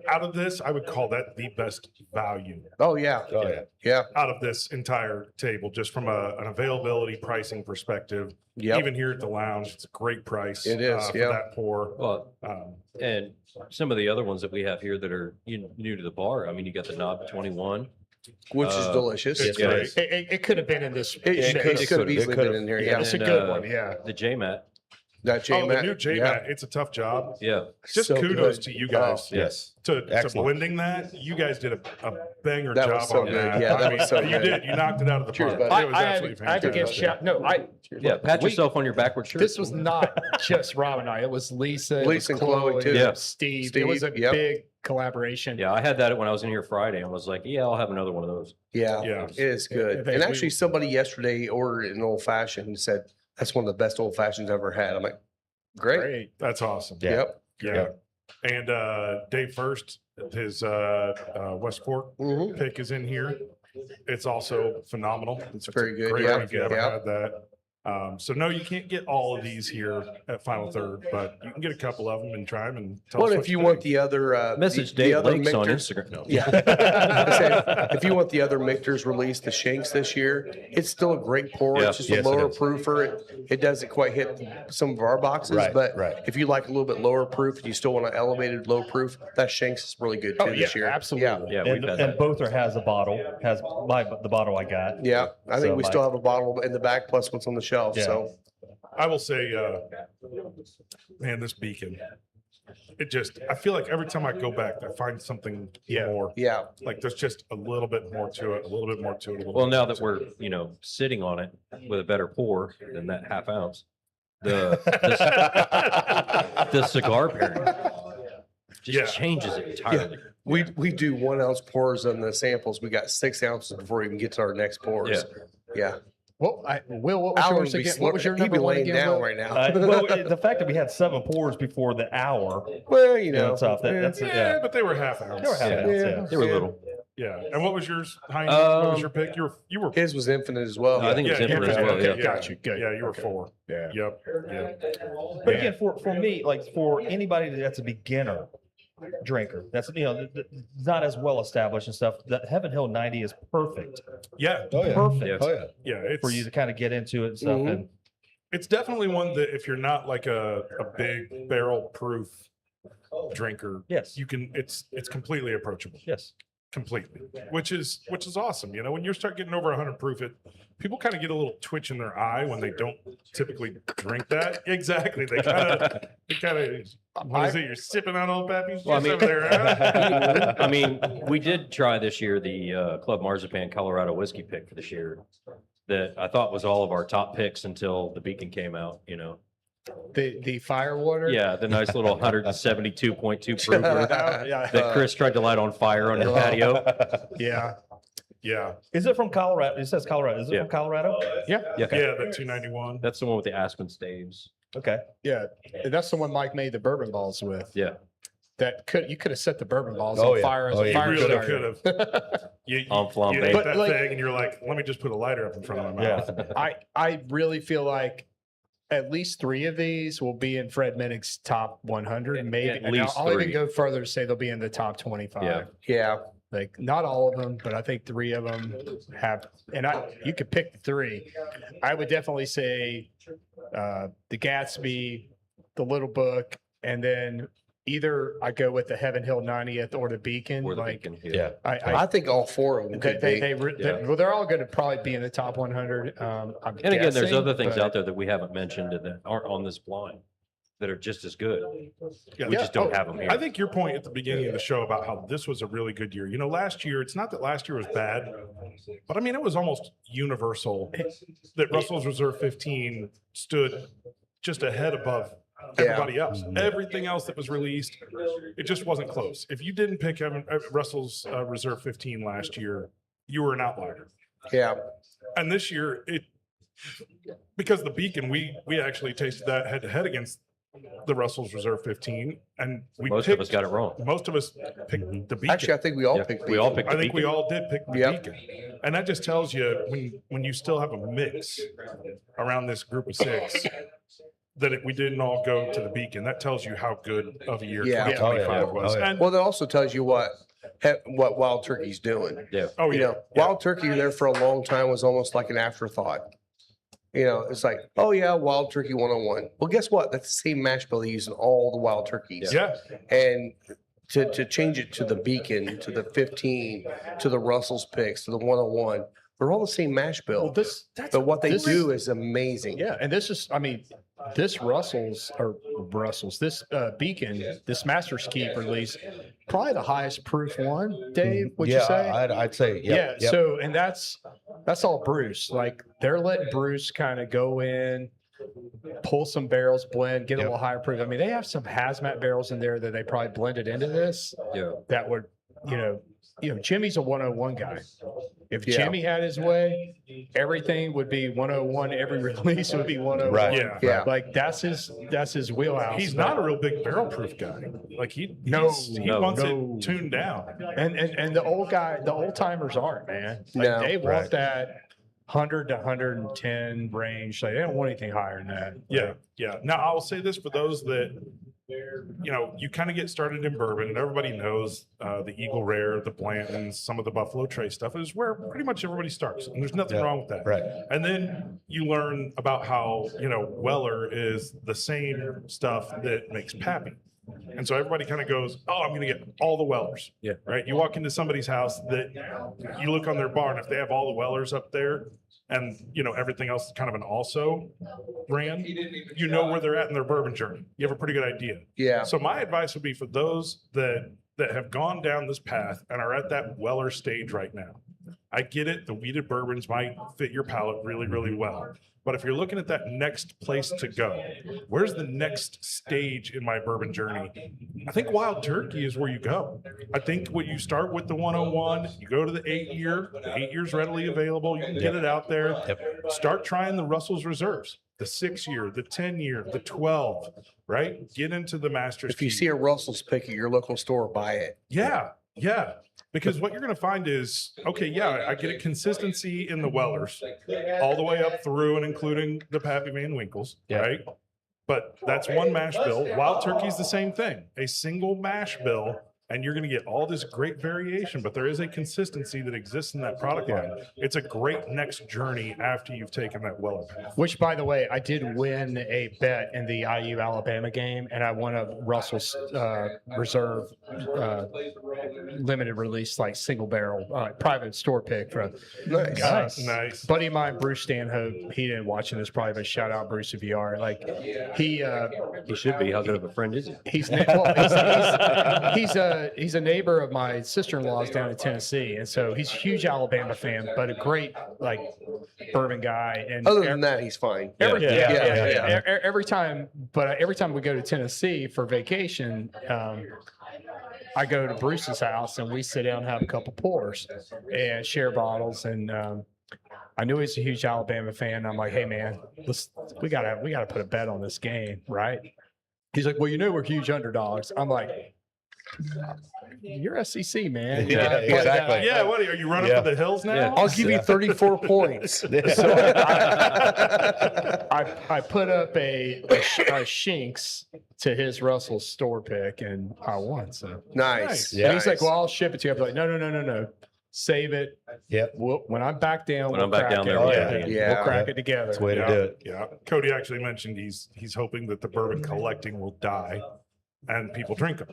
out of this, I would call that the best value Oh, yeah. Oh, yeah. Yeah. out of this entire table, just from an availability pricing perspective. Yep. Even here at the lounge, it's a great price. It is, for yeah. that pour. Well, Um, and some of the other ones that we have here that are new to the bar. I mean, you got the Knob 21. Which is delicious. it's Yeah, great. It could have been in this. It could have could've. easily been in here. And Yeah. It's a then, good one. Yeah. The J-Mat. That J Oh, the new J yeah. Mat, it's a tough job. Yeah. Just So kudos good. to you guys. Yes. To Excellent. blending that. You guys did a banger That job was so on good. that. Yeah, that I was so you good. did. You knocked it out of the Cheers, park. buddy. It was absolutely I had to give fantastic. shout. No, Yeah. Pat we- yourself on your backward shirt. This was not just Rob and I. It was Lisa. It Lisa was and Chloe, too. Yeah. Steve. It was a Steve, yep. big collaboration. Yeah, I had that when I was in here Friday and was like, yeah, I'll have another one of those. Yeah. Yeah. It is good. They- And actually, somebody yesterday ordered an old fashioned and said, that's one of the best old fashions I've ever had. I'm like, great. Great. That's awesome. Yeah. Yep. Yeah. And Dave First, his West Fork Mhm. pick is in here. It's also phenomenal. It's a very good, Great yeah, one if you haven't yeah. had that. So no, you can't get all of these here at Final Third, but you can get a couple of them and try them and tell us Well, what if you want the other, Message the Dave other Lakes on Michter's- Instagram. No. Yeah. I said, if you want the other Michter's release, the Shanks this year, it's still a great pour. Yeah. It's just Yes, a it lower is. proofer. It doesn't quite hit some of our boxes, Right, but right. if you like a little bit lower proof and you still want an elevated low proof, that Shanks is really good too Oh, yeah, this year. absolutely. Yeah, And, we've had and that. Bother has a bottle, the bottle I got. Yeah. I think So, we like- still have a bottle in the back plus what's on the shelf. Yeah. So I will say, man, this Beacon, I feel like every time I go back, I find something more. yeah. Like there's just a little bit more to it, a little bit more to it. a little Well, bit now more that to we're, it. sitting on it with a better pour than that half ounce, the cigar pairing just Yeah. changes it entirely. We do 1 ounce pours on the samples. We got 6 ounces before we even get to our next pours. Yeah. Will, what was Alan yours would be again? What was your he'd be number one laying again? down Will? right now. Well, the fact that we had 7 pours before the hour, Well, you you know, know, it's off. yeah. That's Yeah, but they were half ounce. They were half Yeah. ounce, Yeah. They were Yeah. little. Yeah. And what was yours, Heine? What was your pick? You were. His was infinite as well. No, I think it's you infinite were- as well. okay, Yeah. Got you. Good. Yeah, you were Okay. 4. Yeah. Yep. Yeah. But again, for me, like for anybody that's a beginner drinker, that's not as well established and stuff. The Heaven Hill 90 is perfect, Yeah. Oh, yeah. perfect Yeah. Oh, yeah. Yeah. It's for you to kind of get into it and stuff. Mhm. And it's definitely one that if you're not like a big barrel proof drinker, yes, it's completely approachable. yes, Completely. Which is awesome. You know, when you start getting over 100 proof, people kind of get a little twitch in their eye when they don't typically drink that. Exactly. They kind of what is it? You're sipping on old Pappy's Well, I juice mean- over there. Huh? I mean, we did try this year the Club Marzipan Colorado whiskey pick for this year that I thought was all of our top picks until the Beacon came out, the fire water. Yeah, the nice little 172.2 proof Yeah. that Chris tried to light on fire on his patio. Yeah. Yeah. Is it from Colorado? It says Colorado. Is it Yeah. from Colorado? Yeah. Yeah, Yeah, the 291. that's the one with the aspen staves. Okay. Yeah. That's the one Mike made the bourbon balls with. Yeah. That you could have set the bourbon balls Oh, on yeah. fire as Oh, a yeah. You fire really starter. could have. You On flambe. ate But that like- thing and you're like, let me just put a lighter up in front of my mouth. I really feel like at least 3 of these will be in Fred Minnick's top 100, maybe. At and least I'll even 3. go further to say they'll be in the top 25. Yeah. Yeah. Like not all of them, but I think 3 of them have. And you could pick the 3. I would definitely say the Gatsby, the Little Book, and then either I go with the Heaven Hill 90th or the Beacon. Or the like beacon. Yeah. I I think all 4 of them could be. well, they're all going to probably be in the top 100. I'm And again, there's guessing, other things but- out there that we haven't mentioned and that aren't on this blind that are just as good. Yeah. We just don't have them here. I think your point at the beginning of the show about how this was a really good year. You know, last year, it's not that last year was bad, but I mean, it was almost universal that Russell's Reserve 15 stood just ahead above everybody else. Everything else that was released, it just wasn't close. If you didn't pick Russell's Reserve 15 last year, you were an outlier. Yeah. And this year, because the Beacon, we actually tasted that head to head against the Russell's Reserve 15, and Most of us got it wrong. most of us picked the Beacon. Actually, I think we all Yeah, picked we all Beacon. picked I the think we beacon. all did pick the Yep. Beacon, and that just tells you when you still have a mix around this group of 6 that we didn't all go to the Beacon. That tells you how good of a year Yeah. 2025 Oh, yeah. was. Oh, yeah. And Well, that also tells you what Wild Turkey's doing. Yeah. oh You yeah, know, Wild Turkey there for a long time was almost like an afterthought. You know, it's like, oh yeah, Wild Turkey 101. Well, guess what? That's the same mash bill they use in all the Wild Turkeys. yeah, And to change it to the Beacon, to the 15, to the Russell's picks, to the 101, they're all the same mash bill. Well, But what they this- do is amazing. Yeah, and this is, I mean, this this Beacon, this Master's Keep release, probably the highest proof one, Dave, would yeah, you say? I'd say, Yeah, yep. so, and that's all Bruce. Like, they're letting Bruce kind of go in, pull some barrels, blend, get a Yep. little higher proof. I mean, they have some hazmat barrels in there that they probably blended into this Yeah. that would, you know, Jimmy's a 101 guy. If Yeah. Jimmy had his way, everything would be 101. Every release would be 101. Right. yeah. Yeah. Like that's his wheelhouse. He's not a real big barrel proof guy. Like he wants no. it tuned down. and the old timers aren't, man. Like No. they want Right. that 100 to 110 range. Like they don't want anything higher than that. Yeah, yeah. Now I'll say this for those that, you know, you kind of get started in bourbon, and everybody knows the Eagle Rare, the Blanton's, some of the Buffalo Trace stuff is where pretty much everybody starts, and there's nothing Yeah, wrong with that. right. And then you learn about how, you know, Weller is the same stuff that makes Pappy. And so everybody kind of goes, oh, I'm going to get all the Wellers. Yeah. Right. You walk into somebody's house that you look on their bar, and if they have all the Wellers up there and, you know, everything else is kind of an also brand, you know where they're at in their bourbon journey. You have a pretty good idea. Yeah. So my advice would be for those that have gone down this path and are at that Weller stage right now. I get it. The weeded bourbons might fit your palate really, really well. But if you're looking at that next place to go, where's the next stage in my bourbon journey? I think Wild Turkey is where you go. I think when you start with the 101, you go to the 8-year, the 8 years readily available, you can get it out there. Start trying the Russell's Reserves, the 6-year, the 10-year, the 12, right? Get into the Masters. If you Keep. see a Russell's pick at your local store, buy it. Yeah, yeah. Because what you're going to find is, okay, yeah, I get a consistency in the Wellers all the way up through and including the Pappy Van Winkles, Yeah. right? But that's one mash bill. Wild Turkey is the same thing, a single mash bill, and you're going to get all this great variation, but there is a consistency that exists in that product line. It's a great next journey after you've taken that Weller path. Which, by the way, I did win a bet in the IU Alabama game, and I won a Russell's Reserve limited release, like single barrel private store pick from Nice. Nice. buddy of mine, Bruce Stanhope. He didn't watch this probably, but shout out Bruce if you are. Like he He should be. How good of a friend is he? he's he's a neighbor of my sister-in-law's down in Tennessee, and so he's a huge Alabama fan, but a great like bourbon guy. And Other than that, he's fine. every, yeah. every time, but every time we go to Tennessee for vacation, I go to Bruce's house and we sit down and have a couple pours and share bottles. And I knew he's a huge Alabama fan. I'm like, hey man, we gotta put a bet on this game, right? He's like, well, you know, we're huge underdogs. I'm like, you're SEC, man. Yeah, But, exactly. Yeah, what are you running Yeah. for the hills now? Yeah. I'll give you 34 points. So I put up a Shinks to his Russell store pick, and I won. So Nice. Yeah. and he's like, "Well, I'll ship it to you." I'm like, "No. Save it. Yep. When I'm back down, When we'll I'm back crack down it. there, we'll we'll do do it it. Yeah. We'll crack it together." That's the way to Yeah. do it. Yeah, Cody actually mentioned he's hoping that the bourbon collecting will die, and people drink them.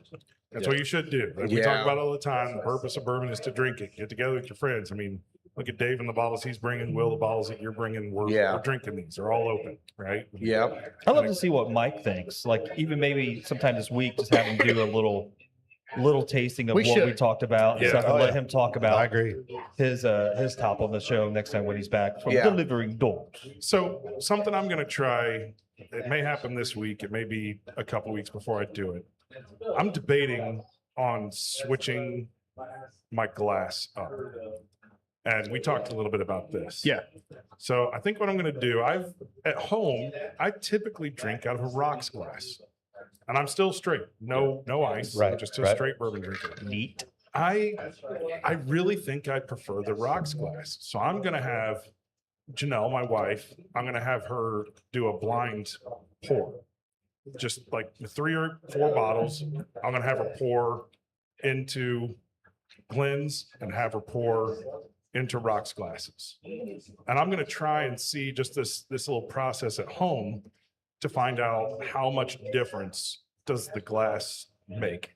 That's what you should do. Like we talk Yeah. about all the time. The purpose of bourbon is to drink it. Get together with your friends. I mean, look at Dave and the bottles he's bringing. Will, the bottles that you're bringing. Yeah. We're drinking these. They're all open, right? Yep. I love to see what Mike thinks. Like even maybe sometime this week, just have him do a little tasting of We what should. we talked about and Yeah. stuff, and Oh, let yeah. him talk I about agree. his top on the show next time when he's back from Yeah. delivering doors. So something I'm going to try. It may happen this week. It may be a couple weeks before I do it. I'm debating on switching my glass up. And we talked a little bit about this. Yeah. So I think what I'm going to do, at home, I typically drink out of a rocks glass. And I'm still straight. No ice. Right, I'm just a right. straight bourbon drinker. Neat. I really think I prefer the rocks glass. So I'm going to have Janelle, my wife, I'm going to have her do a blind pour. Just like 3 or 4 bottles. I'm going to have her pour into Glenn's and have her pour into rocks glasses. And I'm going to try and see just this little process at home to find out how much difference does the glass make.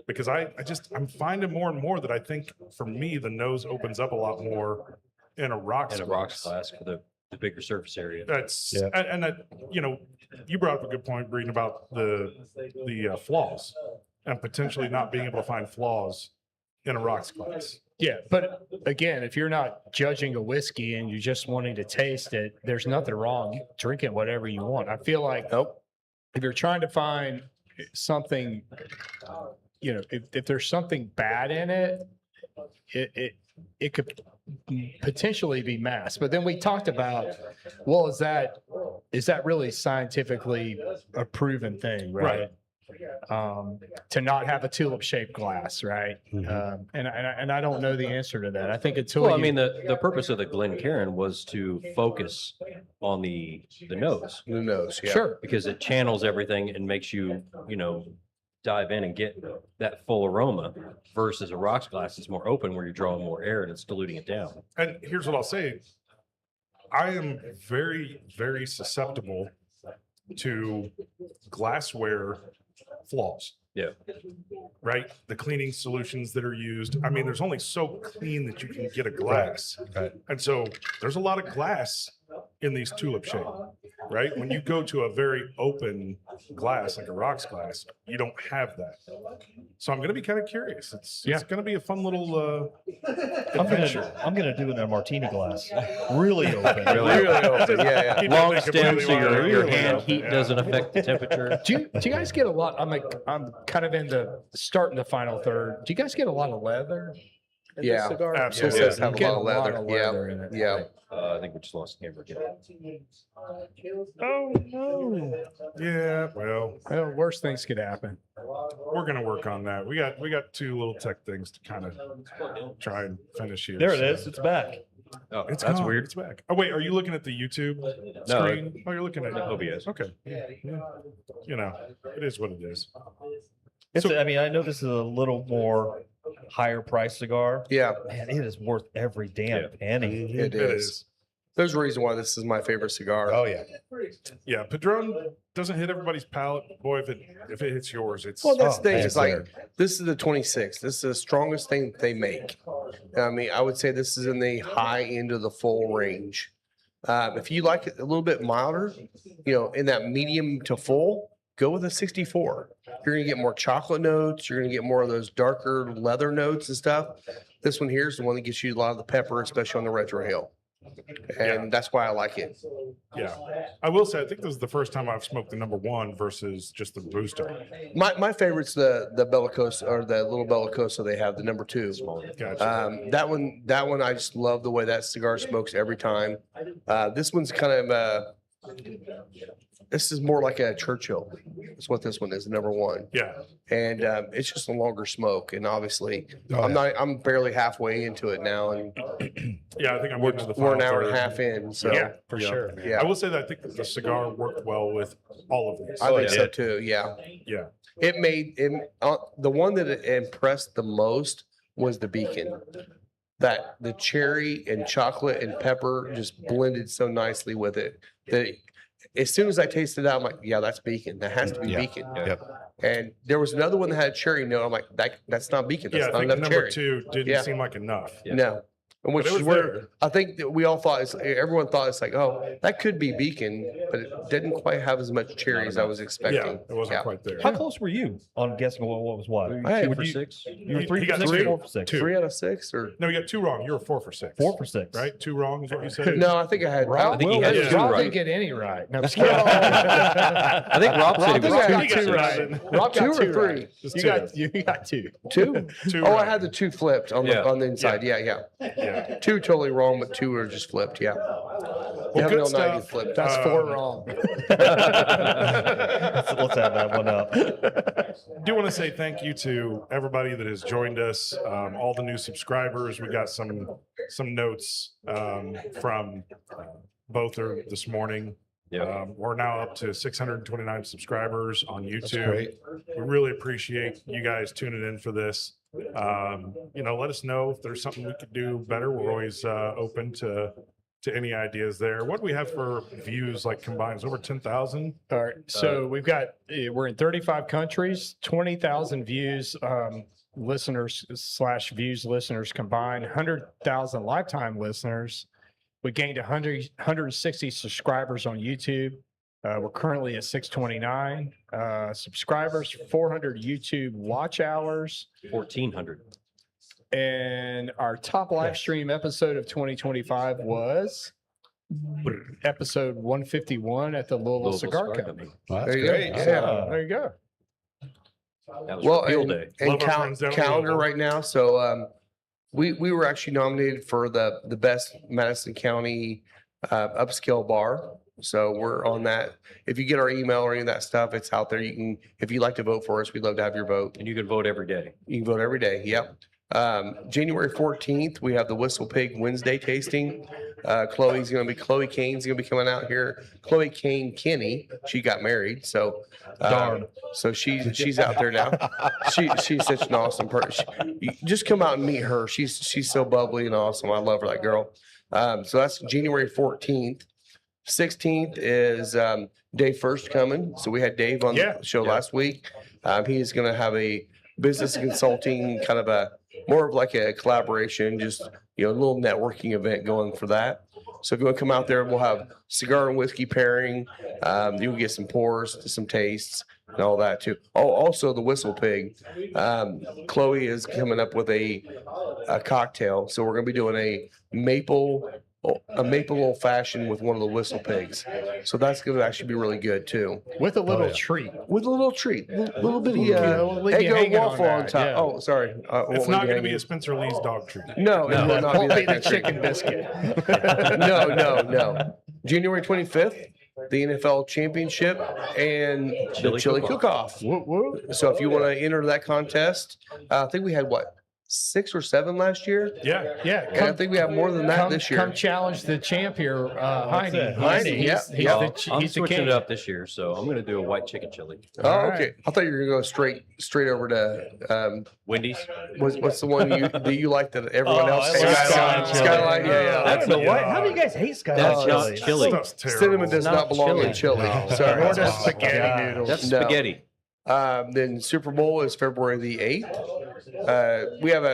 Because I'm finding more and more that I think for me, the nose opens up a lot more in a rocks And a rocks glass for the bigger surface area. That's, Yeah. and that, you brought up a good point, Breeden, about the flaws and potentially not being able to find flaws in a rocks glass. Yeah, but again, if you're not judging a whiskey and you're just wanting to taste it, there's nothing wrong. You drink it whatever you want. I feel like Nope. if you're trying to find something, if there's something bad in it, it could potentially be masked. But then we talked about, well, is that really scientifically a proven thing, right? To not have a tulip shaped glass, right? Mhm. And I don't know the answer to that. I think until Well, I you- mean, the purpose of the Glencairn was to focus on the nose Who knows? Yeah. sure, because it channels everything and makes you, dive in and get that full aroma versus a rocks glass is more open where you're drawing more air and it's diluting it down. And here's what I'll say. I am very, very susceptible to glassware flaws. Yeah. Right? The cleaning solutions that are used. I mean, there's only so clean that you can get a glass. Right. And so there's a lot of glass in these tulip shape, right? When you go to a very open glass, like a rocks glass, you don't have that. So I'm going to be kind of curious. It's going to be a fun little adventure. I'm gonna do it in a martini glass, really open. Really open. Yeah. Keep Long it stem completely so your wide. hand Yeah. heat doesn't affect the temperature. do you guys get a lot? I'm kind of in the starting the final third. Do you guys get a lot of leather? in this Yeah, cigar? absolutely. It does have a Get lot of leather. in it. Yeah. I think we just lost Amber again. Oh no. Yeah, well, Well, worse things could happen. we're going to work on that. We got 2 little tech things to kind of try and finish here. There it so- is. It's back. Oh, It's that's gone. weird. It's back. Oh wait, are you looking at the YouTube No, screen? Oh, you're looking at OBS. Okay. Yeah. It is what it is. It's. So- I mean, I know this is a little more higher price cigar. Yeah. Man, it is worth every damn Yeah. penny. It is. There's a reason why this is my favorite cigar. Oh, yeah. Yeah, Padron doesn't hit everybody's palate. Boy, if it hits yours, it's Well, that's the thing. man, It's like sir. this is the 26. This is the strongest thing they make. I mean, I would say this is in the high end of the full range. If you like it a little bit milder, in that medium to full, go with a 64. You're going to get more chocolate notes. You're going to get more of those darker leather notes and stuff. This one here is the one that gets you a lot of the pepper, especially on the retro hill. And that's why I like it. Yeah. I will say, I think this is the first time I've smoked the number one versus just the booster. My favorite's the Bellicosa, or the little Bellicosa they have, the number 2. Gotcha. That one I just love the way that cigar smokes every time. This one's kind of this is more like a Churchill. That's what this one is, number 1. Yeah. And it's just a longer smoke. And obviously, Oh, I'm barely halfway into it now, and Yeah. I think I'm getting to the we're final an hour and third. a half in. So Yeah. For Yeah. sure. yeah, I will say that I think that the cigar worked well with all of these. I think yeah. so too. Yeah. Yeah. It made it, the one that impressed the most was the Beacon. That the cherry and chocolate and pepper just blended so nicely with it that as soon as I tasted it, I'm like, yeah, that's Beacon. That has to be Yeah. Beacon. Yep. And there was another one that had a cherry note. I'm like, that's not Beacon. That's Yeah. I not think enough number cherry. 2 didn't Yeah. seem like enough. Yeah. No. And which But it is was where there. I think that we all thought everyone thought it's like, oh, that could be Beacon, but it didn't quite have as much cherry as I was Yeah. expecting. It wasn't quite there. How close were you on guessing what was what? Hey, 2 for for 6. You were He 3 got for 6 two. or 4 for 6? 3 out of 6 or No, you got 2 wrong. You were 4 for 6. 4 for 6. Right? 2 wrong is what you said? no, I think I had Rob, I think he had Yeah. 2 Rob right. didn't get any right. No, I'm just No. kidding. I think Rob said Rob it think was I 2 got You for got two 6. right. right. Rob got 2 or 2 3. right. Just You two. got 2. 2? Two Oh, I right. had the 2 flipped on Yeah. the inside. Yeah, yeah. Yeah. 2 totally wrong, but 2 are just flipped. Yeah. Well, You have good it on 90 stuff. flipped. That's Um, 4 wrong. Let's add that one up. I do want to say thank you to everybody that has joined us, all the new subscribers. We got some notes from Boty this morning. Yeah. We're now up to 629 subscribers on That's YouTube. great. We really appreciate you guys tuning in for this. Let us know if there's something we could do better. We're always open to any ideas there. What do we have for views, like combined? Over 10,000? All right. So we're in 35 countries, 20,000 views, listeners / views listeners combined, 100,000 lifetime listeners. We gained 160 subscribers on YouTube. We're currently at 629 subscribers, 400 YouTube watch hours. 1,400. And our top live stream episode of 2025 was episode 151 at the Louisville Cigar Company. Well, that's There you go. great. Yeah. There you go. That was Well, for Field and, Day. and Love our friends down in calendar Louisville. right now. So we were actually nominated for the best Madison County upscale bar. So we're on that. If you get our email or any of that stuff, it's out there. You can, if you'd like to vote for us, we'd love to have your vote. And you can vote every day. You can vote every day. Yep. January 14th, we have the Whistle Pig Wednesday tasting. Chloe Kane's going to be coming out here. Chloe Kane Kinney, she got married. So, Darn. so she's out there now. She's such an awesome person. Just come out and meet her. She's so bubbly and awesome. I love her, that girl. So that's January 14th. 16th is Dave First coming. So we had Dave on the show last week. He's going to have a business consulting kind of more of like a collaboration, just, a little networking event going for that. So if you want to come out there, we'll have cigar and whiskey pairing. You'll get some pours, some tastes, and all that too. Oh, also the Whistle Pig. Chloe is coming up with a cocktail. So we're going to be doing a maple old fashioned with one of the Whistle Pigs. So that's going to actually be really good too. With a little yeah. treat. With a little treat, little bitty we'll leave you Eggo hanging on waffle on that, top. yeah. Oh, sorry. It's not going to be a Spencer Lee's dog treat. No, it will not be Won't be that the treat. chicken biscuit. No. January 25th, the NFL Championship and the Chili Cook-Off. Whoop, whoop. So if you want to enter that contest, I think we had 6 or 7 last year. Yeah. Yeah. And I think we have more than that this year. Come challenge the champ here, Heine. it. Heine, He's yeah. the, I'm he's the switching king. it up this year, so I'm going to do a white chicken chili. Oh, All right. okay. I thought you were gonna go straight over to Wendy's. what's the one that you like that everyone Oh, else I hates? love Skyline. Skyline, yeah. I don't know why. Yeah. How do you guys hate Skyline? That's Oh, not chili. Stuff's terrible. Cinnamon does Not not belong in chili. chili. No. Sorry. Or just Oh, spaghetti God. noodles. That's No. spaghetti. Then Super Bowl is February the 8th. We have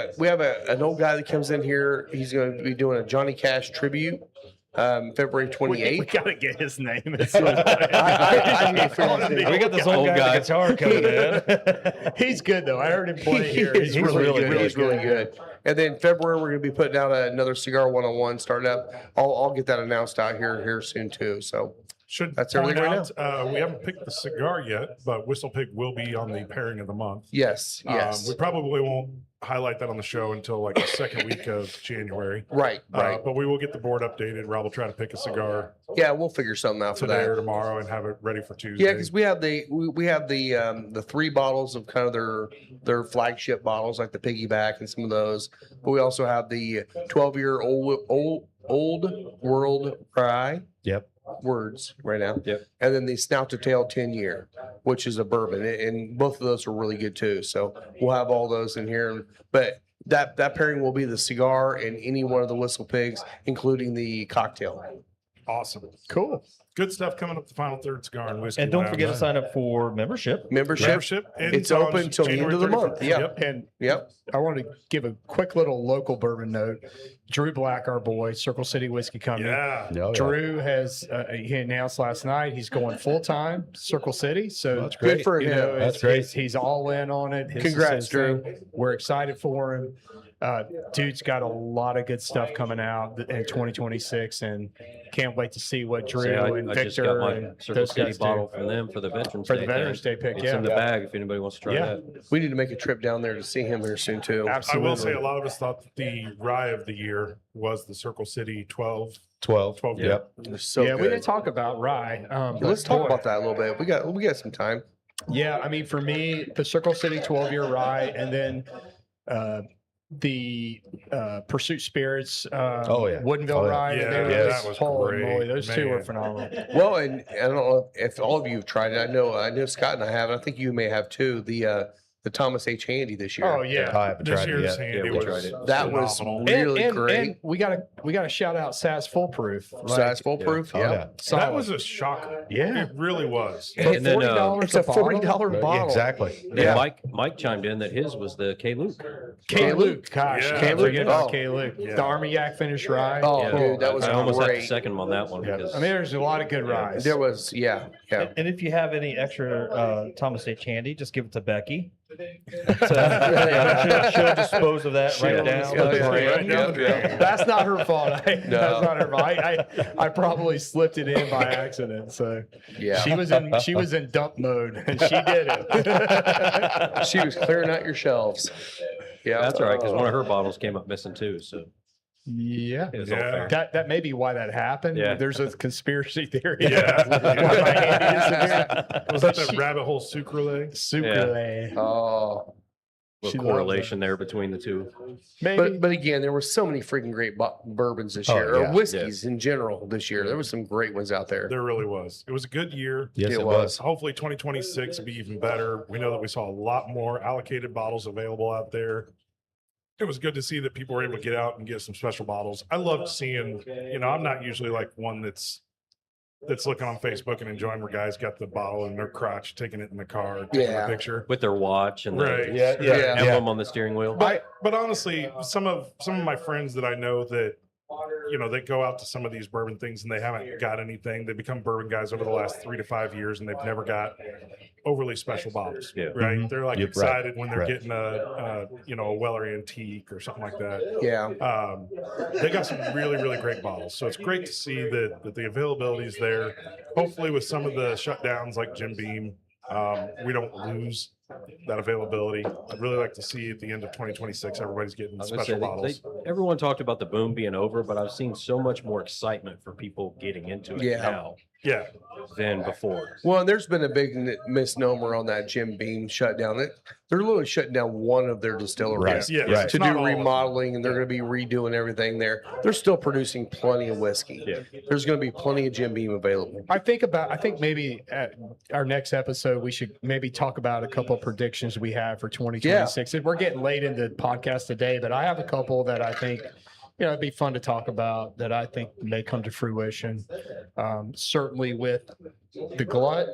an old guy that comes in here. He's going to be doing a Johnny Cash tribute. February We 28th. gotta get his name. I need to figure his name We got this old Old guy guy. with the guitar coming in. He's good though. I heard him play here. He's really good. really He's really good. And then February, we're going to be putting out another cigar 101 starting up. I'll get that announced out here soon too. So Should That's point everything right out, we haven't picked the cigar yet, but Whistle Pig will be on the pairing of the month. yes, yes, We probably won't highlight that on the show until like the second week of January. right. But we will get the board updated. Rob will try to pick a cigar Yeah, we'll figure something out for today that. or tomorrow and have it ready for Tuesday. Yeah, because we have the 3 bottles of kind of their flagship bottles like the piggyback and some of those, but we also have the 12-year old world rye. Yep. Words right now. Yep. And then the snout to tail 10-year, which is a bourbon, and both of those are really good too. So we'll have all those in here, but. That pairing will be the cigar and any one of the Whistle Pigs, including the cocktail. Awesome. Cool. Good stuff coming up the final third cigar and whiskey. And don't Lounge. forget to sign up for membership. Membership. Membership. It's ends on open till the end January of the month. 31st. Yeah. Yep. And Yep. I want to give a quick little local bourbon note. Drew Black, our boy, Circle City Whiskey Company. Yeah. Oh, yeah. Drew has he announced last night he's going full time Circle City. So That's Good for you him. know, That's it's- great. He's all in on it. Congrats, Drew. thing. We're excited for him. Dude's got a lot of good stuff coming out in 2026, and can't wait to see what Drew Say, and I just got Victor my and Circle those City guys bottle do. from them for the Veterans For Day. the Veterans thing. Day pick. It's Yeah, in the bag if anybody wants to try Yeah. that. We need to make a trip down there to see him here soon too. I absolutely. will say a lot of us thought that the rye of the year was the Circle City 12. 12. 12 Yep. It's so yeah, we good. didn't talk about rye. Let's but talk boy, about that a little bit. We got some time. Yeah, I mean, for me, the Circle City 12-year rye, and then the Pursuit Spirits Oh, yeah. Woodinville Oh, yeah. rye. Yeah, they were that just, was holy great, moly, those two were man. phenomenal. Well, and I don't know if all of you have tried it. I know Scott and I have, and I think you may have too. The Thomas H. Handy this year. Oh yeah. I haven't This tried it year's yet. handy Yeah, we was tried it. That was phenomenal. really great. And we gotta shout out SAS Foolproof. Size full proof. Oh, Yeah. yeah. That Solid. was a shocker. Yeah. It really was. For And then, $40 It's a $40 bottle. bottle. Exactly. And Yeah. Mike chimed in that his was the K Luke. K. Luke, gosh, Yeah. can't forget about Oh. K. Luke. Yeah. The Armagnac finish rye. Oh, Yeah. dude, that was I almost had to great. second him on that one Yeah. because I mean, there's a lot of good ryes. There was, yeah. And if you have any extra Thomas H. Handy, just give it to Becky. She'll dispose of that right She'll down. dispose the of it drain. right down the drain. That's not her fault. That's No. not her fault. I probably slipped it in by accident. So Yeah. she was in dump mode and she did it. She was clearing out your shelves. Yeah. that's all right because one of her bottles came up missing too. So Yeah. it was all Yeah. fair. That may be why that happened. Yeah. There's a conspiracy theory. Yeah. Why my hand disappeared. Was that the rabbit hole sucralay? Sucralay. Oh. She Little loves correlation there between the two. Maybe. But again, there were so many freaking great bourbons this Oh, year, yeah. or whiskeys in general this year. There was some great ones out there. There really was. It was a good year. Yes, It it was. was. Hopefully 2026 will be even better. We know that we saw a lot more allocated bottles available out there. It was good to see that people were able to get out and get some special bottles. I loved seeing, I'm not usually like one that's looking on Facebook and enjoying where guys got the bottle in their crotch, taking it in the car, taking Yeah. a picture. With their watch and Right. the Yeah. emblem on the steering wheel. But honestly, some of my friends that I know that they go out to some of these bourbon things and they haven't got anything. They become bourbon guys over the last 3 to 5 years and they've never got overly special bottles. Yeah. Right. Mhm. They're like Yep, right, excited when they're right. getting a Weller antique or something like that. Yeah. They got some really, really great bottles. So it's great to see that the availability is there. Hopefully with some of the shutdowns like Jim Beam, we don't lose that availability. I'd really like to see at the end of 2026, everybody's getting I was gonna special say, bottles. everyone talked about the boom being over, but I've seen so much more excitement for people getting into it Yeah. now Yeah. than before. Well, there's been a big misnomer on that Jim Beam shutdown. They're literally shutting down one of their distilleries Yeah. Right. it's to not do all of them. remodeling, and they're going to be redoing everything there. They're still producing plenty of whiskey. Yeah. There's going to be plenty of Jim Beam available. I think maybe at our next episode we should maybe talk about a couple of predictions we have for 2026. We're getting late into the podcast today, but I have a couple that I think it'd be fun to talk about that I think may come to fruition. Certainly with the glut,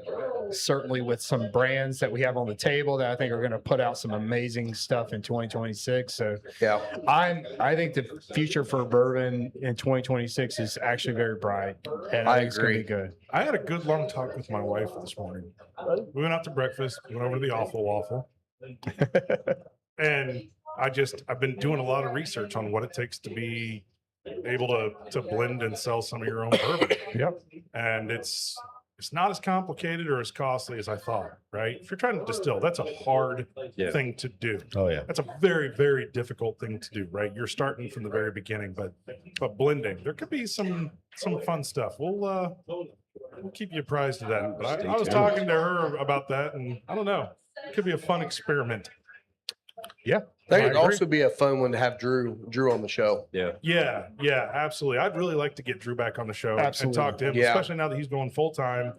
certainly with some brands that we have on the table that I think are going to put out some amazing stuff in 2026. So Yeah. I think the future for bourbon in 2026 is actually very bright, and I I think it's going to be agree. good. I had a good long talk with my wife this morning. We went out to breakfast, went over to the Awful Waffle. And I've been doing a lot of research on what it takes to be able to blend and sell some of your own bourbon. Yep. And it's not as complicated or as costly as I thought, right? If you're trying to distill, that's a hard Yeah. thing to do. Oh, yeah. That's a very, very difficult thing to do, right? You're starting from the very beginning, but blending, there could be some fun stuff. We'll keep you apprised of that. But I was talking to her about that, and I don't know. It could be a fun experiment. That I could agree. also be a fun one to have Drew on the show. Yeah. Yeah, absolutely. I'd really like to get Drew back on the show and talk to him, Yeah. especially now that he's going full time,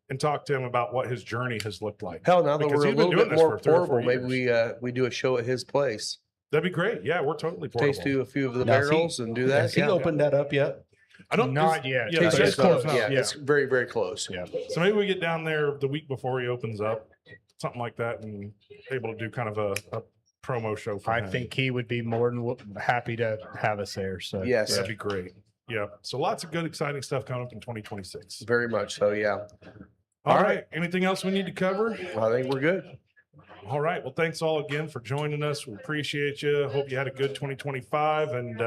and talk to him about what his journey has looked like. Hell, now that Because we're a he's been little doing bit this more for 3 or 4 portable, maybe years. we do a show at his place. That'd be great. Yeah, we're totally portable. Taste a few of the Now, see, barrels and do that. Has he Yeah. opened that up yet? I don't Not yet. Yeah, Taste that's test stuff. close. Yeah, Yeah. it's very, very close. Yeah. So maybe we get down there the week before he opens up, something like that, and able to do kind of a promo show for I him. think he would be more than happy to have us there. So Yes, That'd be great. Yeah. So lots of good, exciting stuff coming up in 2026. very much so. Yeah. All All right. Anything else we need to cover? I think we're good. All right. Well, thanks all again for joining us. We appreciate you. Hope you had a good 2025. And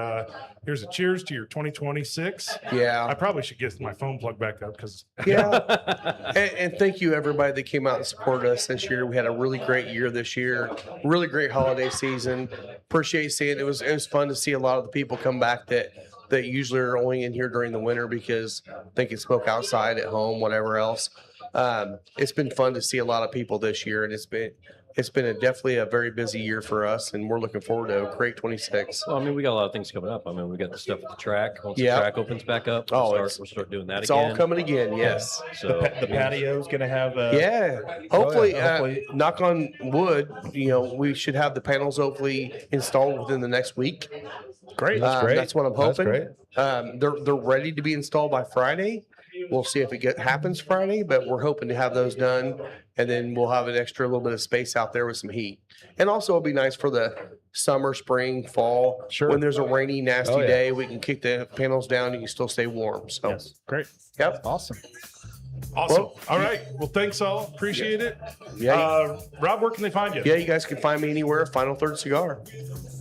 here's a cheers to your 2026. I Yeah. probably should get my phone plugged back up because Yeah. And thank you, everybody that came out and supported us this year. We had a really great year this year, really great holiday season. Appreciate seeing it. It was fun to see a lot of the people come back that usually are only in here during the winter because they can smoke outside at home, whatever else. It's been fun to see a lot of people this year, and it's been definitely a very busy year for us, and we're looking forward to a great 26. Well, I mean, we got a lot of things coming up. I mean, we got the stuff at the track. Once Yeah. the track opens back up, Oh, we'll start doing that It's again. all coming again. Yes. So The patio's going to have Yeah. Hopefully, hopefully. knock on wood, we should have the panels hopefully installed within the next week. great. That's great. That's what I'm That's hoping. great. They're ready to be installed by Friday. We'll see if it happens Friday, but we're hoping to have those done, and then we'll have an extra little bit of space out there with some heat. And also, it'll be nice for the summer, spring, fall. Sure. When there's a rainy, nasty Oh, yeah. day, we can kick the panels down and you can still stay warm. So, Yes. Great. yep. Awesome. awesome. Well, all right. Well, thanks all. Appreciate it. Yeah. Rob, where can they find you? Yeah, you guys can find me anywhere. Final Third Cigar.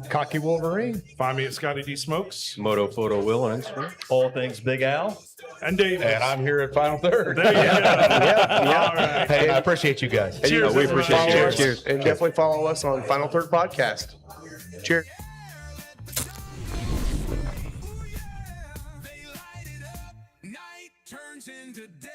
Cocky Wolverine. Find me at Scotty D Smokes Moto Photo Will on Instagram. all things Big Al. and Dave. And I'm here at Final Third. There you go. Yeah. All right. Hey, I appreciate you guys. And Cheers, you- we appreciate it. follow us- Cheers. And definitely follow us on Final Third Podcast. Cheers. They light it up. Night turns into day.